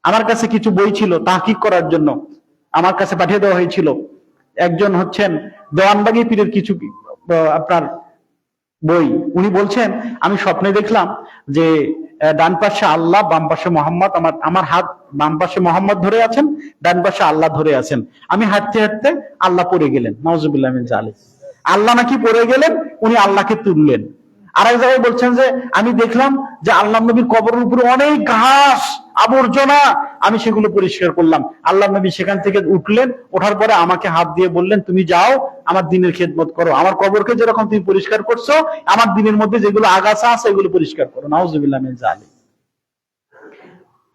Speaker 2: আমার কাছে কিছু বই ছিল তাহকিক করার জন্য, আমার কাছে পাঠিয়ে দেওয়া হয়েছিল। একজন হচ্ছেন দেওয়ানবাগী পীরের কিছু আপনার বই। উনি বলছেন, আমি স্বপ্নে দেখলাম যে ডান পাশে আল্লাহ, বাম পাশে মোহাম্মদ, আমার হাত বাম পাশে মোহাম্মদ ধরে আছেন, ডান পাশে আল্লাহ ধরে আছেন। আমি হাঁটতে হাঁটতে আল্লাহ পড়ে গেলেন। নাউজুবিল্লাহ মিন যালিক। আল্লাহ নাকি পড়ে গেলেন, উনি আল্লাহকে তুললেন। আরেক জায়গায় বলছেন যে আমি দেখলাম যে আল্লাহ নবীর কবরের উপরে অনেক ঘাস আবর্জনা, আমি সেগুলো পরিষ্কার করলাম। আল্লাহ নবী সেখান থেকে উঠলেন, ওঠার পরে আমাকে হাত দিয়ে বললেন, তুমি যাও আমার দ্বীনের খেদমত করো, আমার কবরকে যেরকম তুমি পরিষ্কার করছো, আমার দ্বীনের মধ্যে যেগুলো আগাছা আছে এগুলো পরিষ্কার করো। নাউজুবিল্লাহ মিন যালিক।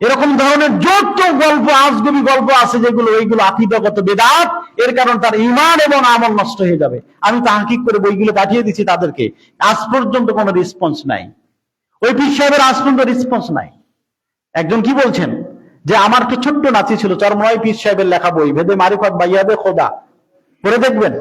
Speaker 2: এরকম ধরনের যত গল্প, আজগুবি গল্প আছে যেগুলো, এইগুলো আকীদাগত বিদআত। এর কারণ তার ঈমান এবং আমল নষ্ট হয়ে যাবে। আমি তাহকিক করে বইগুলো পাঠিয়ে দিচ্ছি তাদেরকে, আজ পর্যন্ত কোনো রেসপন্স নাই। ওই পীর সাহেবের আজ পর্যন্ত রেসপন্স নাই। একজন কি বলছেন যে আমার একটা ছোট্ট নাতি ছিল, চরমরাই পীর সাহেবের লেখা বই ভেদে মারিফাত বাইয়াবে খোদা, পড়ে দেখবেন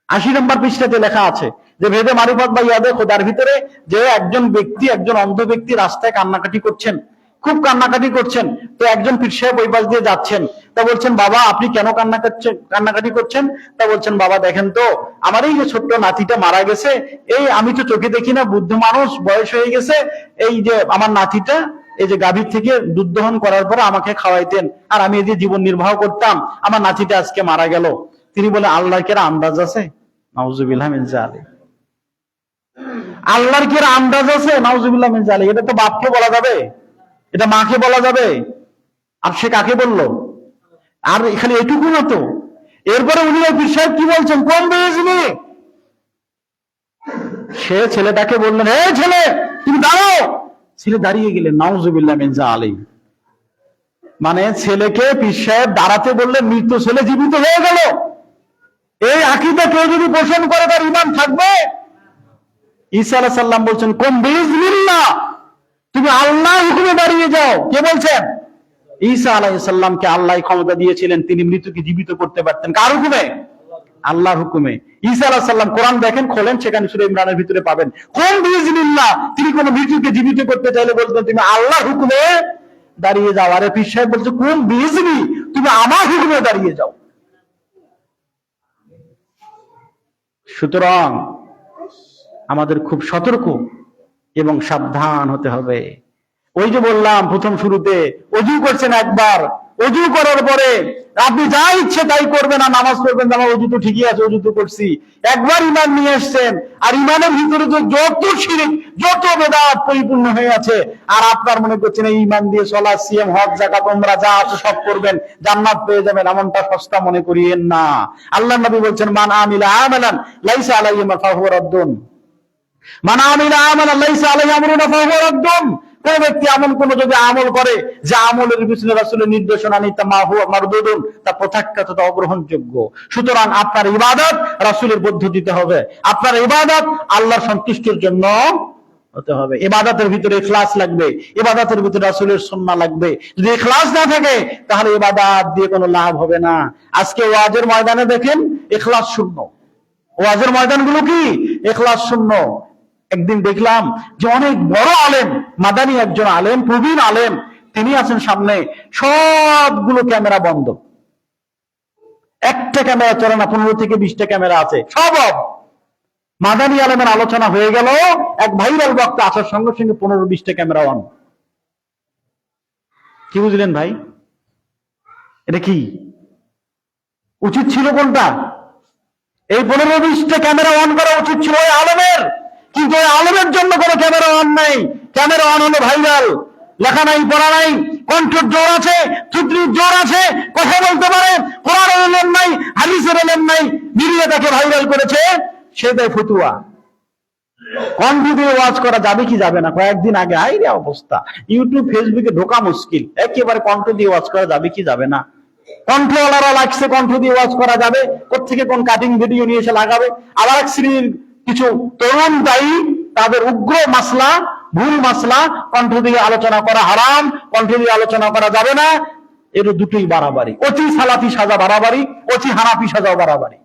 Speaker 2: 80 নম্বর পৃষ্ঠাতে লেখা আছে যে ভেদে মারিফাত বাইয়াবে খোদার ভিতরে যে একজন ব্যক্তি, একজন অন্ধ ব্যক্তি রাস্তায় কান্নাকাটি করছেন, খুব কান্নাকাটি করছেন। তো একজন পীর সাহেব ওই পাশ দিয়ে যাচ্ছেন, তা বলছেন বাবা আপনি কেন কান্নাকাটি করছেন? তা বলছেন বাবা দেখেন তো আমার এই যে ছোট্ট নাতিটা মারা গেছে, এই আমি তো চোখে দেখি না, বুদ্ধ মানুষ, বয়স হয়ে গেছে, এই যে আমার নাতিটা এই যে গাভীর থেকে দুধ দহন করার পরে আমাকে খাওয়াইতেন আর আমি এই যে জীবন নির্বাহ করতাম, আমার নাতিটা আজকে মারা গেল। তিনি বলে আল্লাহর কি আন্দাজ আছে? নাউজুবিল্লাহ মিন যালিক। আল্লাহর কি আন্দাজ আছে? নাউজুবিল্লাহ মিন যালিক। এটা তো বাপকে বলা যাবে, এটা মাকে বলা যাবে, আর সে কাকে বললো? আর এখানে এটুকু না তো, এরপরে উনি ওই পীর সাহেব কি বলছেন, কম বুঝবি। সে ছেলেটাকে বললেন হে ছেলে তুমি দাঁড়াও। ছেলে দাঁড়িয়ে গেলেন। নাউজুবিল্লাহ মিন যালিক। মানে ছেলেকে পীর সাহেব দাঁড়াতে বললেন, মৃত ছেলে জীবিত হয়ে গেল। এই আকীদা কেউ যদি পোষণ করে তার ঈমান থাকবে? ঈসা আলাইহিস সালাম বলছেন কুম বিইজনিল্লাহ, তুমি আল্লাহর হুকুমে দাঁড়িয়ে যাও। কে বলছেন? ঈসা আলাইহিস সালামকে আল্লাহ ক্ষমতা দিয়েছিলেন, তিনি মৃতকে জীবিত করতে পারতেন। কার হুকুমে? আল্লাহর হুকুমে। ঈসা আলাইহিস সালাম কোরআন দেখেন, খোলেন, সেখানে সূরা ইমরানের ভিতরে পাবেন কুম বিইজনিল্লাহ। তিনি কোন মৃতকে জীবিত করতে চাইলে বলতেন তুমি আল্লাহর হুকুমে দাঁড়িয়ে যাও। আরে পীর সাহেব বলছে কুম বিইজনি, তুমি আমার হুকুমে দাঁড়িয়ে যাও। সুতরাং আমাদের খুব সতর্ক এবং সাবধান হতে হবে। ওই যে বললাম প্রথম শুরুতে, অজু করছেন একবার, অজু করার পরে আপনি যা ইচ্ছে তাই করবেন আর নামাজ পড়বেন, আমার অজু তো ঠিকই আছে, অজু তো করছি। একবার ঈমান নিয়ে আসছেন আর ঈমানের ভিতরে তো যত শিরক, যত বেদাত পরিপূর্ণ হয়ে আছে, আর আপনার মনে করছেন এই ঈমান দিয়ে সালাত, সিয়াম, হজ, যাকাত, উমরা যা আছে সব করবেন, জান্নাত পেয়ে যাবেন, এমনটা সস্তা মনে করিয়েন না। আল্লাহর নবী বলছেন মান আমিলা আমালান লাইসা আলাইহি ফাহুয়া রাদ্দুন, মান আমিলা আমালান লাইসা আলাইহি আমরুনা ফাহুয়া রাদ্দুন। কোন ব্যক্তি এমন কোন যদি আমল করে যে আমলের পিছনে রাসূলের নির্দেশনা নেই, তা মাহুয়া মারদুদুন, তা প্রত্যাখ্যাত, তা অগ্রহণযোগ্য। সুতরাং আপনার ইবাদত রাসূলের পদ্ধতিতে হবে, আপনার ইবাদত আল্লাহর সন্তুষ্টির জন্য হতে হবে। ইবাদতের ভিতরে ইখলাস লাগবে, ইবাদতের ভিতরে রাসূলের সুন্নাহ লাগবে। যদি ইখলাস না থাকে তাহলে ইবাদত দিয়ে কোনো লাভ হবে না। আজকে ওয়াজের ময়দানে দেখেন ইখলাস শূন্য, ওয়াজের ময়দানগুলো কি ইখলাস শূন্য। একদিন দেখলাম যে অনেক বড় আলেম, মাদানী একজন আলেম, প্রবীণ আলেম, তিনি আছেন সামনে, সবগুলো ক্যামেরা বন্ধ, একটা ক্যামেরা চলে না, 15 থেকে 20টা ক্যামেরা আছে, সব অফ। মাদানী আলেমের আলোচনা হয়ে গেল, এক ভাইরাল বক্তা আসার সঙ্গে সঙ্গে 15-20টা ক্যামেরা অন। কি বুঝলেন ভাই? এটা কি উচিত ছিল? কোনটা? এই 15-20টা ক্যামেরা অন করা উচিত ছিল ওই আলেমের, কিন্তু ওই আলেমের জন্য কোনো ক্যামেরা অন নাই। ক্যামেরা অন হলো ভাইরাল, লেখা নাই, পড়া নাই, কণ্ঠের জোর আছে, থুতনির জোর আছে, কথা বলতে পারে, কোরআনের এলেম নাই, হাদিসের এলেম নাই, মিডিয়া তাকে ভাইরাল করেছে, সে দেয় ফতুয়া। কণ্ঠ দিয়ে ওয়াজ করা যাবে কি যাবে না? কয়েকদিন আগে আইরে অবস্থা, ইউটিউব ফেসবুকে ঢোকা মুশকিল, একেবারে কণ্ঠ দিয়ে ওয়াজ করা যাবে কি যাবে না। কণ্ঠওয়ালারা লাগছে কণ্ঠ দিয়ে ওয়াজ করা যাবে, কোত্থেকে কোন কাটিং ভিডিও নিয়ে এসে লাগাবে। আবার এক শ্রেণীর কিছু তরুণ দায়ী, তাদের উগ্র মাসলা, ভুল মাসলা, কণ্ঠ দিয়ে আলোচনা করা হারাম, কণ্ঠ দিয়ে আলোচনা করা যাবে না। এর দুটোই বাড়াবাড়ি। অতি সালাফি সাজা বাড়াবাড়ি, অতি হানাফি সাজাও বাড়াবাড়ি।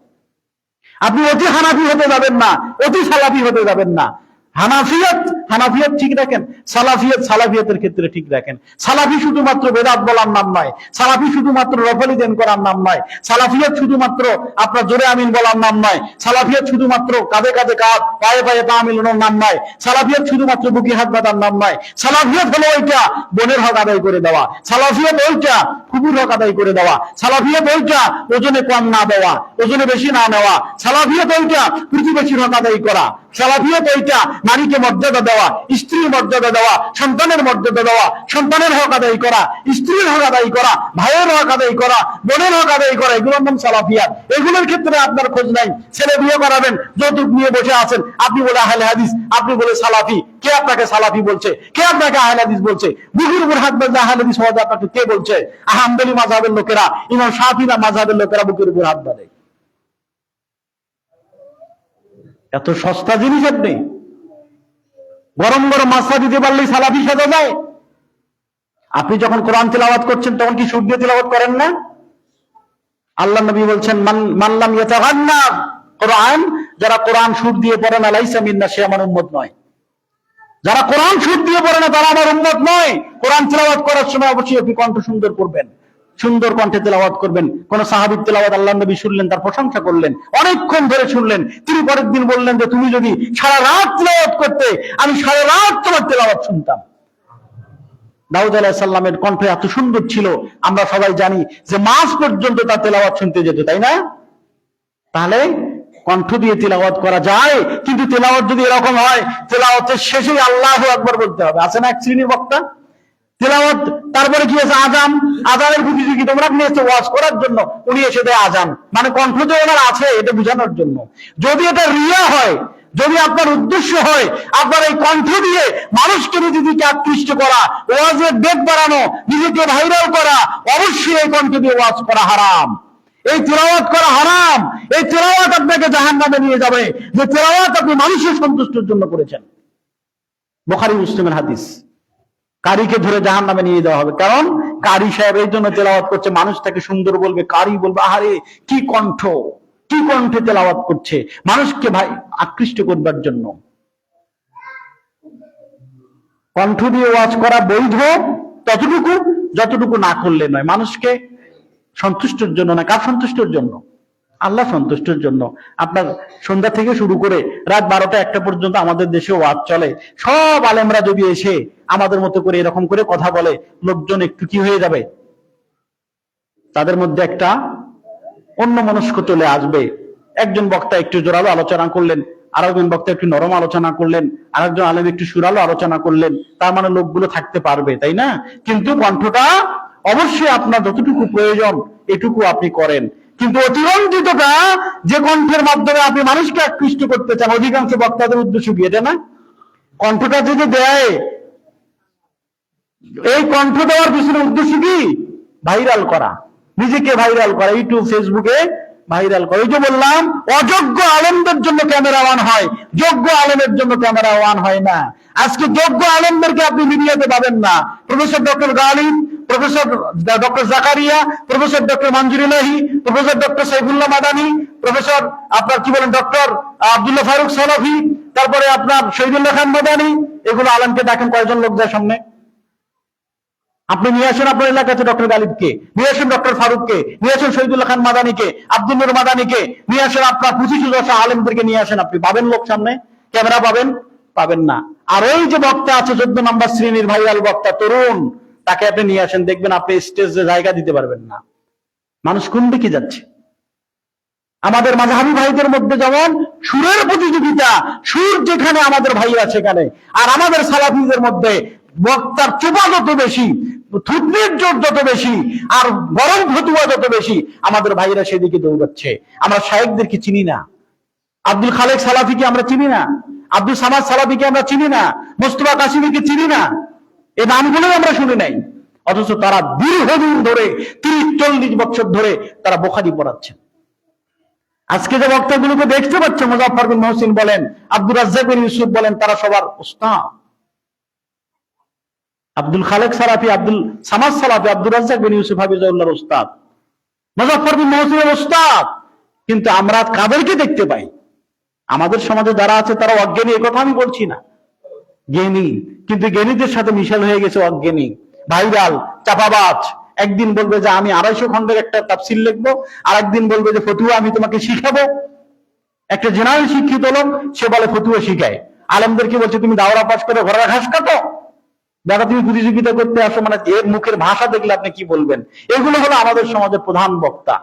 Speaker 2: আপনি অতি হানাফি হতে যাবেন না, অতি সালাফি হতে যাবেন না। হানাফিয়ত ঠিক রাখেন, সালাফিয়তের ক্ষেত্রে ঠিক রাখেন। সালাফি শুধুমাত্র বেদাত বলার নাম নয়, সালাফি শুধুমাত্র রফলি দেন করার নাম নয়, সালাফিয়ত শুধুমাত্র আপনার জোরে আমিন বলার নাম নয়, সালাফিয়ত শুধুমাত্র কাঁধে কাঁধে কাঁধ, পায়ে পায়ে পা মিলানোর নাম নয়, সালাফিয়ত শুধুমাত্র বুকে হাত বাঁধার নাম নয়। সালাফিয়ত হলো ওইটা বোনের হক আদায় করে দেওয়া, সালাফিয়ত ওইটা কুকুর হক আদায় করে দেওয়া, সালাফিয়ত ওইটা ওজনে কম না দেওয়া, ওজনে বেশি না নেওয়া, সালাফিয়ত ওইটা প্রতিবেশীর হক আদায় করা, সালাফিয়ত ওইটা নারীকে মর্যাদা দেওয়া, স্ত্রীর মর্যাদা দেওয়া, সন্তানের মর্যাদা দেওয়া, সন্তানের হক আদায় করা, স্ত্রীর হক আদায় করা, ভাইয়ের হক আদায় করা, বোনের হক আদায় করা, এগুলোর নাম সালাফিয়াত। এগুলোর ক্ষেত্রে আপনার খোঁজ নাই। ছেলে বিয়ে করাবেন, যৌতুক নিয়ে বসে আছেন, আপনি বলে আহলে হাদিস, আপনি বলে সালাফি। কে আপনাকে সালাফি বলছে? কে আপনাকে আহলে হাদিস বলছে? বুকের উপর হাত বাঁধলে আহলে হাদিস হওয়া আপনাকে কে বলছে? হাম্বলি মাযহাবের লোকেরা, ইমাম শাফিঈ মাযহাবের লোকেরা বুকের উপর হাত বাঁধে। এত সস্তা জিনিস আপনি গরম গরম মাসলা দিতে পারলেই সালাফি সাজা যায়। আপনি যখন কোরআন তেলাওয়াত করছেন তখন কি সুর দিয়ে তেলাওয়াত করেন না? আল্লাহ নবী বলছেন মান লাম ইয়াতাগান্না কোরআন, যারা কোরআন সুর দিয়ে পড়ে না, লাইসা মিন্না, সে আমার উম্মত নয়। যারা কোরআন সুর দিয়ে পড়ে না তারা আমার উম্মত নয়। কোরআন তেলাওয়াত করার সময় অবশ্যই আপনি কণ্ঠ সুন্দর করবেন, সুন্দর কণ্ঠে তেলাওয়াত করবেন। কোন সাহাবীর তেলাওয়াত আল্লাহ নবী শুনলেন, তার প্রশংসা করলেন, অনেকক্ষণ ধরে শুনলেন। তিনি পরের দিন বললেন যে তুমি যদি সারা রাত তেলাওয়াত করতে, আমি সারা রাত তোমার তেলাওয়াত শুনতাম। দাউদ আলাইহিস সালামের কণ্ঠ এত সুন্দর ছিল, আমরা সবাই জানি যে মাস পর্যন্ত তার তেলাওয়াত শুনতে যেত, তাই না? তাহলে কণ্ঠ দিয়ে তেলাওয়াত করা যায়, কিন্তু তেলাওয়াত যদি এরকম হয়, তেলাওয়াতের শেষে আল্লাহু আকবার বলতে হবে। আছে না এক শ্রেণীর বক্তা তেলাওয়াত, তারপরে কি আছে আজান, আজানের প্রতিযোগিতা তোমরা নিয়েছে ওয়াজ করার জন্য, উনি এসে দেয় আজান, মানে কণ্ঠ যে ওনার আছে এটা বোঝানোর জন্য। যদি এটা রিয়া হয়, যদি আপনার উদ্দেশ্য হয় আপনার এই কণ্ঠ দিয়ে মানুষকে নিজেকে আকৃষ্ট করা, ওয়াজের বেগ বাড়ানো, নিজেকে ভাইরাল করা, অবশ্যই এই কণ্ঠ দিয়ে ওয়াজ করা হারাম, এই তেলাওয়াত করা হারাম। এই তেলাওয়াত আপনাকে জাহান্নামে নিয়ে যাবে, যে তেলাওয়াত আপনি মানুষের সন্তুষ্টির জন্য করেছেন। বুখারী মুসলিমের হাদিস। কারীকে ধরে জাহান্নামে নিয়ে যাওয়া হবে, কারণ কারী সাহেব এই জন্য তেলাওয়াত করছে, মানুষ তাকে সুন্দর বলবে, কারী বলবে আহারে কি কণ্ঠ, কি কণ্ঠে তেলাওয়াত করছে, মানুষকে ভাই আকৃষ্ট করবার জন্য। কণ্ঠ দিয়ে ওয়াজ করা বৈধ ততটুকু যতটুকু না করলে নয়, মানুষকে সন্তুষ্টের জন্য না। কার সন্তুষ্টের জন্য? আল্লাহ সন্তুষ্টের জন্য। আপনার সন্ধ্যা থেকে শুরু করে রাত 12টা 1টা পর্যন্ত আমাদের দেশে ওয়াজ চলে। সব আলেমরা যদি এসে আমাদের মতো করে এরকম করে কথা বলে, লোকজন একটু কি হয়ে যাবে, তাদের মধ্যে একটা অন্য মনস্ক চলে আসবে। একজন বক্তা একটু জোরালো আলোচনা করলেন, আরেকজন বক্তা একটু নরম আলোচনা করলেন, আরেকজন আলেম একটু সুরালো আলোচনা করলেন, তার মানে লোকগুলো থাকতে পারবে, তাই না? কিন্তু কণ্ঠটা অবশ্যই আপনার যতটুকু প্রয়োজন এটুকু আপনি করেন, কিন্তু অতিরঞ্জিতটা যে কণ্ঠের মাধ্যমে আপনি মানুষকে আকৃষ্ট করতে চান, অধিকাংশ বক্তাদের উদ্দেশ্য কি এটা না? কণ্ঠটা যে দেয়, এই কণ্ঠ দেওয়ার পিছনে উদ্দেশ্য কি? ভাইরাল করা, নিজেকে ভাইরাল করা, ইউটিউব ফেসবুকে ভাইরাল করা। এই যে বললাম, অযোগ্য আলেমদের জন্য ক্যামেরা ওয়ান হয়, যোগ্য আলেমের জন্য ক্যামেরা ওয়ান হয় না। আজকে যোগ্য আলেমদেরকে আপনি মিডিয়াতে পাবেন না। Professor doctor Ghalib, professor doctor Zakaria, professor doctor Manzur Elahi, professor doctor Saifullah Madani, professor আপনার কি বলেন ডক্টর আব্দুল্লাহ ফারুক সালাফি, তারপরে আপনার শহীদুল্লাহ খান মাদানী, এগুলো আলেমকে দেখেন কয়জন লোক যায় সামনে? আপনি নিয়ে আসেন আপনার এলাকাতে ডক্টর গালিবকে, নিয়ে আসেন ডক্টর ফারুককে, নিয়ে আসেন শহীদুল্লাহ খান মাদানীকে, আব্দুল নূর মাদানীকে, নিয়ে আসেন আপনার 25 আলেমদেরকে নিয়ে আসেন, আপনি পাবেন লোক সামনে? ক্যামেরা পাবেন? পাবেন না। আর ওই যে বক্তা আছে 14 নম্বর শ্রেণীর ভাইরাল বক্তা তরুণ, তাকে আপনি নিয়ে আসেন, দেখবেন আপনি স্টেজে জায়গা দিতে পারবেন না। মানুষ কোন দিকে যাচ্ছে? আমাদের মাযহাবী ভাইদের মধ্যে যেমন সুরের প্রতিযোগিতা, সুর যেখানে আমাদের ভাই আছে সেখানে, আর আমাদের সালাফিদের মধ্যে বক্তার চোপা যত বেশি, থুতনির জোর যত বেশি, আর গরম ফতুয়া যত বেশি, আমাদের ভাইরা সেদিকে দৌড়াচ্ছে। আমরা শায়েখদেরকে চিনি না, আব্দুল খালেক সালাফিকে আমরা চিনি না, আব্দুল সামাদ সালাফিকে আমরা চিনি না, মোস্তফা কাসিমিকে চিনি না, এই নামগুলোই আমরা শুনি নাই। অথচ তারা দীর্ঘদিন ধরে 30-40 বছর ধরে তারা বুখারী পড়াচ্ছেন। আজকে যে বক্তাগুলোকে দেখতে পাচ্ছে, মুজাফফর বিন মহসিন বলেন, আব্দুর রাজ্জাক বিন ইউসুফ বলেন, তারা সবার উস্তাদ। আব্দুল খালেক সালাফি, আব্দুল সামাদ সালাফি, আব্দুর রাজ্জাক বিন ইউসুফ হাফিজাহুল্লাহর উস্তাদ, মুজাফফর বিন মহসিনের উস্তাদ। কিন্তু আমরা কাদেরকে দেখতে পাই? আমাদের সমাজে যারা আছে তারা অজ্ঞানী, এ কথা আমি বলছি না, জ্ঞানী, কিন্তু জ্ঞানীদের সাথে মিশাল হয়ে গেছে অজ্ঞানী, ভাইরাল, চাপাবাজ। একদিন বলবে যে আমি 250 খন্ডের একটা তাফসীর লিখবো, আর একদিন বলবে যে ফতুয়া আমি তোমাকে শিখাবো। একটা জেনারেল শিক্ষিত লোক, সে বলে ফতুয়া শিখায়, আলেমদেরকে বলছে তুমি দাওরা পাস করে ঘোড়ার ঘাস কাটো, দাদা তুমি প্রতিযোগিতা করতে আসো, মানে এর মুখের ভাষা দেখলে আপনি কি বলবেন? এগুলো হলো আমাদের সমাজের প্রধান বক্তা।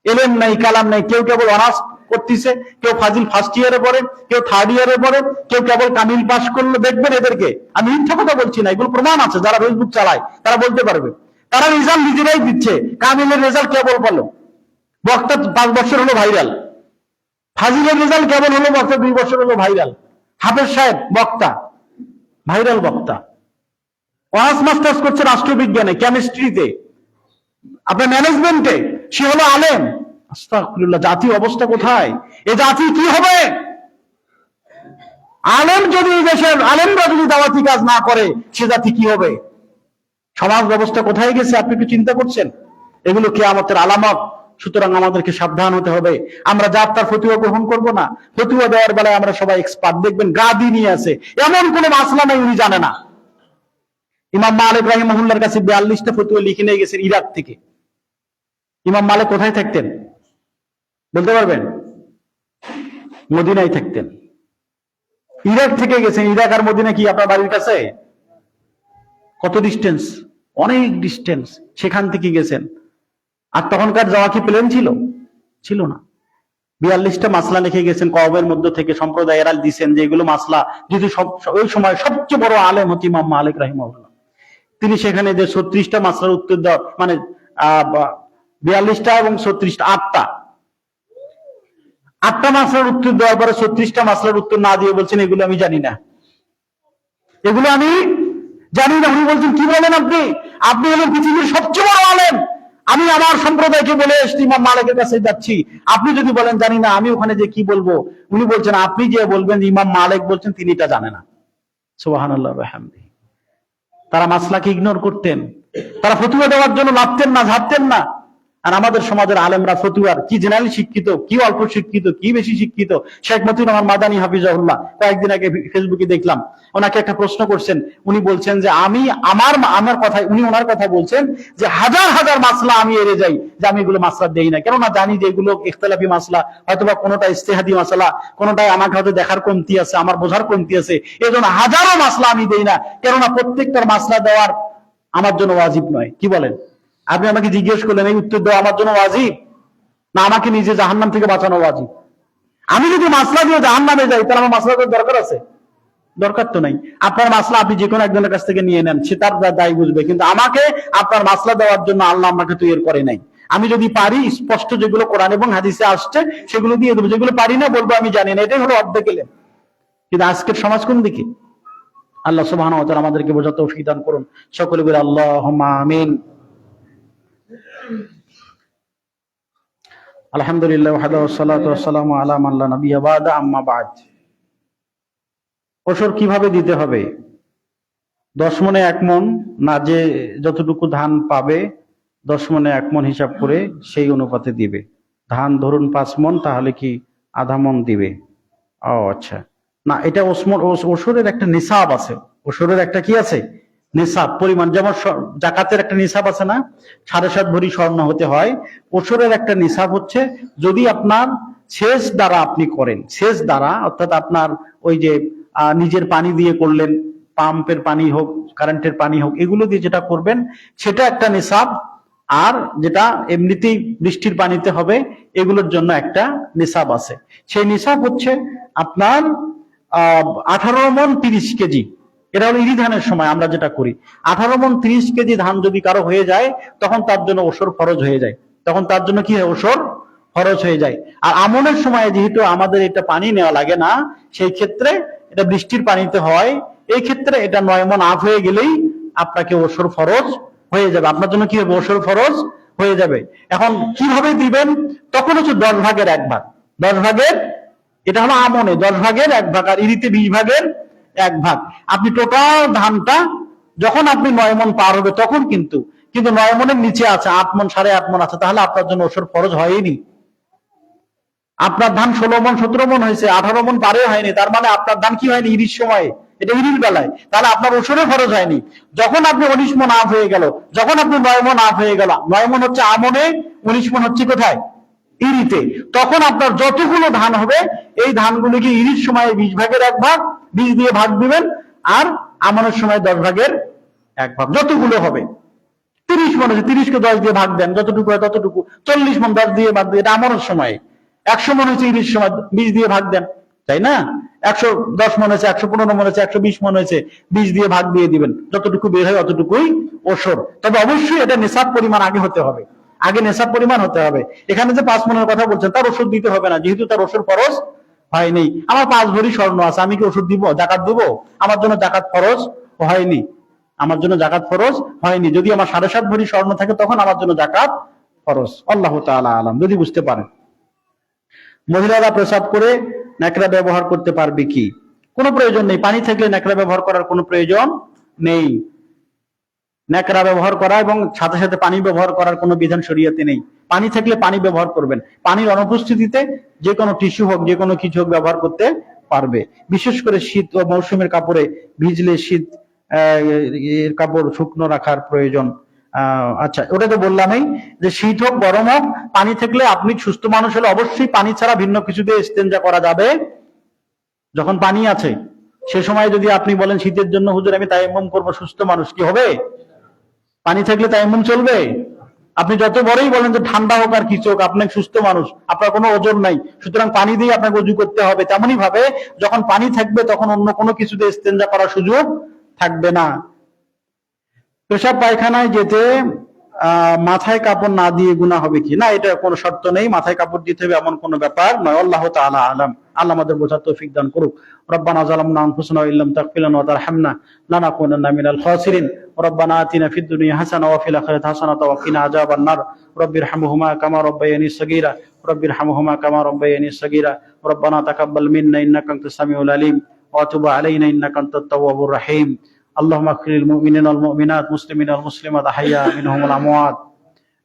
Speaker 2: এলেম নাই, কালাম নাই, কেউ কেবল অনার্স করতেছে, কেউ ফাজিল ফার্স্ট ইয়ারে পড়ে, কেউ থার্ড ইয়ারে পড়ে, কেউ কেবল কামিল পাস করলো। দেখবেন এদেরকে, আমি মিথ্যা কথা বলছি না, এগুলো প্রমাণ আছে, যারা ফেসবুক চালায় তারা বলতে পারবে। তারা রেজাল্ট নিজেরাই দিচ্ছে, কামিলের রেজাল্ট কেবল বলো, বক্তা 5 বছর হলো ভাইরাল, ফাজিলের রেজাল্ট কেবল হলো বক্তা 2 বছর হলো ভাইরাল, হাফেজ সাহেব বক্তা, ভাইরাল বক্তা, অনার্স মাস্টার্স করছে রাষ্ট্রবিজ্ঞানে, কেমিস্ট্রিতে, আপনার ম্যানেজমেন্টে, সে হলো আলেম। আস্তাগফিরুল্লাহ, জাতির অবস্থা কোথায়? এ জাতি কি হবে? আলেম যদি এই দেশের আলেমরা যদি দাওয়াতি কাজ না করে, সে জাতি কি হবে? সমাজ ব্যবস্থা কোথায় গেছে আপনি কি চিন্তা করছেন? এগুলো কিয়ামতের আলামত। সুতরাং আমাদেরকে সাবধান হতে হবে। আমরা যার তার ফতুয়া গ্রহণ করব না। ফতুয়া দেওয়ার বেলায় আমরা সবাই এক্সপার্ট, দেখবেন গাদি নিয়ে আছে, এমন কোনো মাসলা নাই উনি জানে না। ইমাম মালিক রাহিমাহুল্লাহর কাছে 42টা ফতুয়া লিখে নিয়ে গেছেন ইরাক থেকে, ইমাম মালিক কোথায় থাকতেন বলতে পারবেন? মদিনায় থাকতেন। ইরাক থেকে গেছেন। ইরাক আর মদিনা কি আপনার বাড়ির কাছে? কত ডিস্টেন্স? অনেক ডিস্টেন্স। সেখান থেকে গেছেন। আর তখনকার যাওয়া কি প্লেন ছিল? ছিল না। 42টা মাসলা লিখে গেছেন কওমের মধ্য থেকে, সম্প্রদায়েরা দিচ্ছেন যে এগুলো মাসলা, যদি ওই সময় সবচেয়ে বড় আলেম হচ্ছে ইমাম মালিক রাহিমাহুল্লাহ। তিনি সেখানে যে 36টা মাসলার উত্তর দেওয়া, মানে 42টা এবং 36টা, 8টা মাসলার উত্তর দেওয়ার পরে 36টা মাসলার উত্তর না দিয়ে বলছেন এগুলো আমি জানি না, এগুলো আমি জানি না। উনি বলছেন কি বলেন আপনি? আপনি হলেন পৃথিবীর সবচেয়ে বড় আলেম। আমি আমার সম্প্রদায়কে বলে এসেছি ইমাম মালিকের কাছে যাচ্ছি, আপনি যদি বলেন জানি না, আমি ওখানে যে কি বলবো? উনি বলছেন আপনি যে বলবেন যে ইমাম মালিক বলছেন তিনি এটা জানে না। সুবহানাল্লাহ ওয়া বিহামদিহি। তারা মাসলাকে ইগনোর করতেন, তারা ফতুয়া দেওয়ার জন্য লাফতেন না, ঝাঁপতেন না। আর আমাদের সমাজের আলেমরা ফতুয়ার কি জেনারেল শিক্ষিত, কি অল্প শিক্ষিত, কি বেশি শিক্ষিত। শেখ মতিউর রহমান মাদানী হাফিজাহুল্লাহ কয়েকদিন আগে ফেসবুকে দেখলাম, ওনাকে একটা প্রশ্ন করছেন। উনি বলছেন যে আমি আমার কথায়, উনি ওনার কথা বলছেন যে হাজার হাজার মাসলা আমি এড়ে যাই, যে আমি এগুলো মাসলা দেই না, কেননা জানি যে এগুলো ইখতিলাফি মাসলা, হয়তোবা কোনোটা ইজতিহাদি মাসলা, কোনোটাই আমাকে হয়তো দেখার কমতি আছে, আমার বোঝার কমতি আছে, এজন্য হাজারো মাসলা আমি দেই না, কেননা প্রত্যেকটার মাসলা দেওয়ার আমার জন্য ওয়াজিব নয়। কি বলেন? আপনি আমাকে জিজ্ঞেস করলেন এই উত্তর দেওয়া আমার জন্য ওয়াজিব না আমাকে নিজে জাহান্নাম থেকে বাঁচানো ওয়াজিব? আমি যদি মাসলা দিয়ে জাহান্নামে যাই তাহলে আমার মাসলা দেওয়ার দরকার আছে? দরকার তো নাই। আপনার মাসলা আপনি যে কোনো একজনের কাছ থেকে নিয়ে নেন, সে তার দায় বুঝবে, কিন্তু আমাকে আপনার মাসলা দেওয়ার জন্য আল্লাহ আমাকে তৈরি করে নাই। আমি যদি পারি স্পষ্ট যেগুলো কোরআন এবং হাদিসে আসছে সেগুলো দিয়ে দেবো, যেগুলো পারি না বলবো আমি জানি না। এটাই হলো অর্ধেক এলেম। কিন্তু আজকের সমাজ কোন দিকে? আল্লাহ সুবহানাহু ওয়া তাআলা আমাদেরকে বোঝার তৌফিক দান করুন। সকলে বলে আল্লাহুম্মা আমিন। আলহামদুলিল্লাহ ওয়াহদাহু ওয়াসসালাতু ওয়াসসালামু আলা মান লা নাবিয়্যা বা'দা, আম্মা বা'দ। ওসর কিভাবে দিতে হবে? 10 মণে 1 মণ, না যে যতটুকু ধান পাবে 10 মণে 1 মণ হিসাব করে সেই অনুপাতে দিবে। ধান ধরুন 5 মণ, তাহলে কি আধা মণ দিবে? ও আচ্ছা, না, এটা ওসরের একটা নিসাব আছে। ওসরের একটা কি আছে? নিসাব, পরিমাণ। যেমন জাকাতের একটা নিসাব আছে না, 7.5 ভরি স্বর্ণ হতে হয়। ওসরের একটা নিসাব হচ্ছে, যদি আপনার সেচ দ্বারা আপনি করেন, সেচ দ্বারা অর্থাৎ আপনার ওই যে নিজের পানি দিয়ে করলেন, পাম্পের পানি হোক, কারেন্টের পানি হোক, এগুলো দিয়ে যেটা করবেন সেটা একটা নিসাব। আর যেটা এমনিতেই বৃষ্টির পানিতে হবে, এগুলোর জন্য একটা নিসাব আছে। সেই নিসাব হচ্ছে আপনার 18 মণ 30 কেজি। এটা হলো ইরি ধানের সময় আমরা যেটা করি। 18 মণ 30 কেজি ধান যদি কারো হয়ে যায়, তখন তার জন্য ওসর ফরজ হয়ে যায়। তখন তার জন্য কি হয়? ওসর ফরজ হয়ে যায়। আর আমনের সময় যেহেতু আমাদের এটা পানি নেওয়া লাগে না, সেই ক্ষেত্রে এটা বৃষ্টির পানিতে হয়, এই ক্ষেত্রে এটা 9 মণ আপ হয়ে গেলেই আপনাকে ওসর ফরজ হয়ে যাবে। আপনার জন্য কি হবে? ওসর ফরজ হয়ে যাবে। এখন কিভাবে দিবেন? তখন হচ্ছে 10 ভাগের 1 ভাগ। 10 ভাগের, এটা হলো আমনে 10 ভাগের 1 ভাগ, আর ইরিতে 20 ভাগের 1 ভাগ। আপনি টোটাল ধানটা যখন আপনি 9 মণ পার হবে তখন কিন্তু 9 মণের নিচে আছে, 8 মণ 8.5 মণ আছে, তাহলে আপনার জন্য ওসর ফরজ হয়নি। আপনার ধান 16 মণ 17 মণ হয়েছে, 18 মণ পারে হয়নি, তার মানে আপনার ধান কি হয়নি? ইরির সময়, এটা ইরির বেলায়, তাহলে আপনার ওসরে ফরজ হয়নি। যখন আপনি 19 মণ আপ হয়ে গেল, যখন আপনি 9 মণ আপ হয়ে গেল, 9 মণ হচ্ছে আমনে, 19 মণ হচ্ছে কোথায়? ইরিতে। তখন আপনার যতগুলো ধান হবে এই ধানগুলোকে ইরির সময় 20 ভাগের 1 ভাগ, 20 দিয়ে ভাগ দিবেন, আর আমনের সময় 10 ভাগের 1 ভাগ, যতগুলো হবে। 30 মণ হচ্ছে, 30 কে 10 দিয়ে ভাগ দেন, যতটুকু হয় ততটুকু। 40 মণ 10 দিয়ে ভাগ দিয়ে, এটা আমনের সময়। 100 মণ হচ্ছে ইরির সময়, 20 দিয়ে ভাগ দেন, তাই না? 110 মণ হয়েছে, 115 মণ হয়েছে, 120 মণ হয়েছে, 20 দিয়ে ভাগ দিয়ে দিবেন, যতটুকু বের হয় অতটুকুই ওসর। তবে অবশ্যই এটা নিসাব পরিমাণ আগে হতে হবে, আগে নেশাব পরিমাণ হতে হবে। এখানে যে 5 মণের কথা বলছেন, তার ওষুধ দিতে হবে না, যেহেতু তার ওষুধ ফরজ হয়নি। আমার 5 ভরি স্বর্ণ আছে, আমি কি ওষুধ দিব, জাকাত দিব? আমার জন্য জাকাত ফরজ হয়নি, আমার জন্য জাকাত ফরজ হয়নি। যদি আমার 7.5 ভরি স্বর্ণ থাকে তখন আমার জন্য জাকাত ফরজ। আল্লাহু তাআলা আলাম। যদি বুঝতে পারেন। মহিলারা প্রস্রাব করে ন্যাকড়া ব্যবহার করতে পারবে কি? কোনো প্রয়োজন নেই। পানি থাকলে ন্যাকড়া ব্যবহার করার কোনো প্রয়োজন নেই। ন্যাকড়া ব্যবহার করা এবং সাথে সাথে পানি ব্যবহার করার কোনো বিধান শরীয়তে নেই। পানি থাকলে পানি ব্যবহার করবেন, পানির অনুপস্থিতিতে যে কোনো টিস্যু হোক, যে কোনো কিছু হোক ব্যবহার করতে পারবে। বিশেষ করে শীত ও মৌসুমের কাপড়ে ভিজলে শীত এর কাপড় শুকনো রাখার প্রয়োজন। আচ্ছা, ওটা তো বললামই যে শীত হোক গরম হোক, পানি থাকলে, আপনি সুস্থ মানুষ হলে অবশ্যই পানি ছাড়া ভিন্ন কিছু দিয়ে ইস্তেঞ্জা করা যাবে। যখন পানি আছে সে সময় যদি আপনি বলেন শীতের জন্য হুজুর আমি তায়াম্মুম করবো, সুস্থ মানুষ কি হবে? পানি থাকলে তায়াম্মুম চলবে? আপনি যত বড়ই বলেন যে ঠান্ডা হোক আর কিছু হোক, আপনি সুস্থ মানুষ, আপনার কোনো ওজন নাই, সুতরাং পানি দিয়ে আপনাকে ওযু করতে হবে। তেমনই ভাবে যখন পানি থাকবে তখন অন্য কোনো কিছু দিয়ে ইস্তেঞ্জা করার সুযোগ থাকবে না। পেশাব পায়খানায় যেতে মাথায় কাপড় না দিয়ে গুনাহ হবে কি? না, এটা কোনো শর্ত নেই, মাথায় কাপড় দিতে হবে এমন কোনো ব্যাপার নয়। আল্লাহু তাআলা আলাম। আল্লাহ আমাদের বোঝার তৌফিক দান করুক। রব্বানা যালামনা আনফুসানা ওয়া ইল্লাম তাগফির লানা ওয়া তারহামনা লানাকুনান্না মিনাল খাসিরিন। রব্বানা আতিনা ফিদ দুনিয়া হাসানাহ ওয়া ফিল আখিরাতি হাসানাতাও ওয়া কিনা আযাবান নার। রব্বিরহামহুমা কামা রাব্বায়ানি সাগীরা রব্বিরহামহুমা কামা রাব্বায়ানি সাগীরা। রব্বানা তাকাব্বাল মিন্না ইন্নাকা আনতাস সামিউল আলিম ওয়া তুব আলাইনা ইন্নাকা আনতাত তাওয়াবুর রাহিম। আল্লাহুম্মা ইগফির লিল মুমিনিনা ওয়াল মুমিনাত মুসলিমিনা ওয়াল মুসলিমাত আহইয়া মিনহুম ওয়াল আমওয়াত।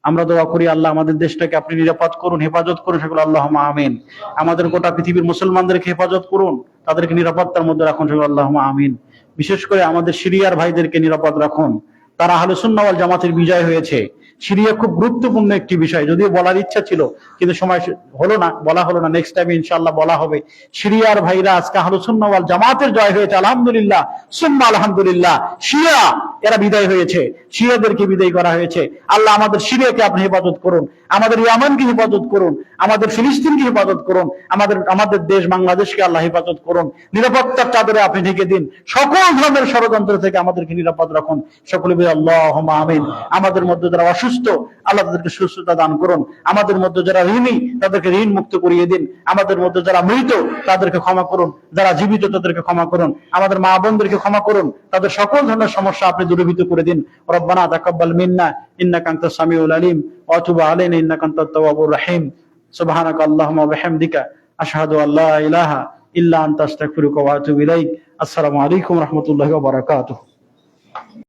Speaker 2: আমরা দোয়া করি আল্লাহ আমাদের দেশটাকে আপনি নিরাপদ করুন, হেফাজত করুন, সকল আল্লাহুম্মা আমিন। আমাদের গোটা পৃথিবীর মুসলমানদেরকে হেফাজত করুন, তাদেরকে নিরাপত্তার মধ্যে রাখুন, সকল আল্লাহুম্মা আমিন। বিশেষ করে আমাদের সিরিয়ার ভাইদেরকে নিরাপদ রাখুন। তারা আহলে সুন্নাহ ওয়াল জামাতের বিজয় হয়েছে। সিরিয়া খুব গুরুত্বপূর্ণ একটি বিষয়, যদিও বলার ইচ্ছা ছিল কিন্তু সময় হলো না, বলা হলো না। নেক্সট টাইম ইনশাআল্লাহ বলা হবে। সিরিয়ার ভাইরা আজকে আহলে সুন্নাহ ওয়াল জামাতের জয় হয়েছে, আলহামদুলিল্লাহ, সুম্মা আলহামদুলিল্লাহ। শিয়া এরা বিদায় হয়েছে, শিয়াদেরকে বিদায় করা হয়েছে। আল্লাহ আমাদের সিরিয়াকে আপনি হেফাজত করুন, আমাদের ইয়ামানকে হেফাজত করুন, আমাদের ফিলিস্তিনকে হেফাজত করুন, আমাদের দেশ বাংলাদেশকে আল্লাহ হেফাজত করুন। নিরাপত্তার চাদরে আপনি ঢেকে দিন, সকল ধরনের ষড়যন্ত্র থেকে আমাদেরকে নিরাপদ রাখুন। সকলে বলি আল্লাহুম্মা আমিন। আমাদের মধ্যে যারা অসুস্থ আল্লাহ তাদেরকে সুস্থতা দান করুন। আমাদের মধ্যে যারা ঋণী তাদেরকে ঋণ মুক্ত করিয়ে দিন। আমাদের মধ্যে যারা মৃত তাদেরকে ক্ষমা করুন, যারা জীবিত তাদেরকে ক্ষমা করুন। আমাদের মা বোনদেরকে ক্ষমা করুন, তাদের সকল ধরনের সমস্যা আপনি দূরীভূত করে দিন। রব্বানা তাকাব্বাল মিন্না ইন্নাকা আনতাস সামিউল আলিম ওয়া তুব আলাইনা ইন্নাকা আনতাত তাওয়াবুর রাহিম। সুবহানাকা আল্লাহুম্মা ওয়া বিহামদিকা আশহাদু আল্লা ইলাহা ইল্লা আনতা আস্তাগফিরুকা ওয়া আতুবু ইলাইক। আসসালামু আলাইকুম ওয়া রাহমাতুল্লাহি ওয়া বারাকাতুহু।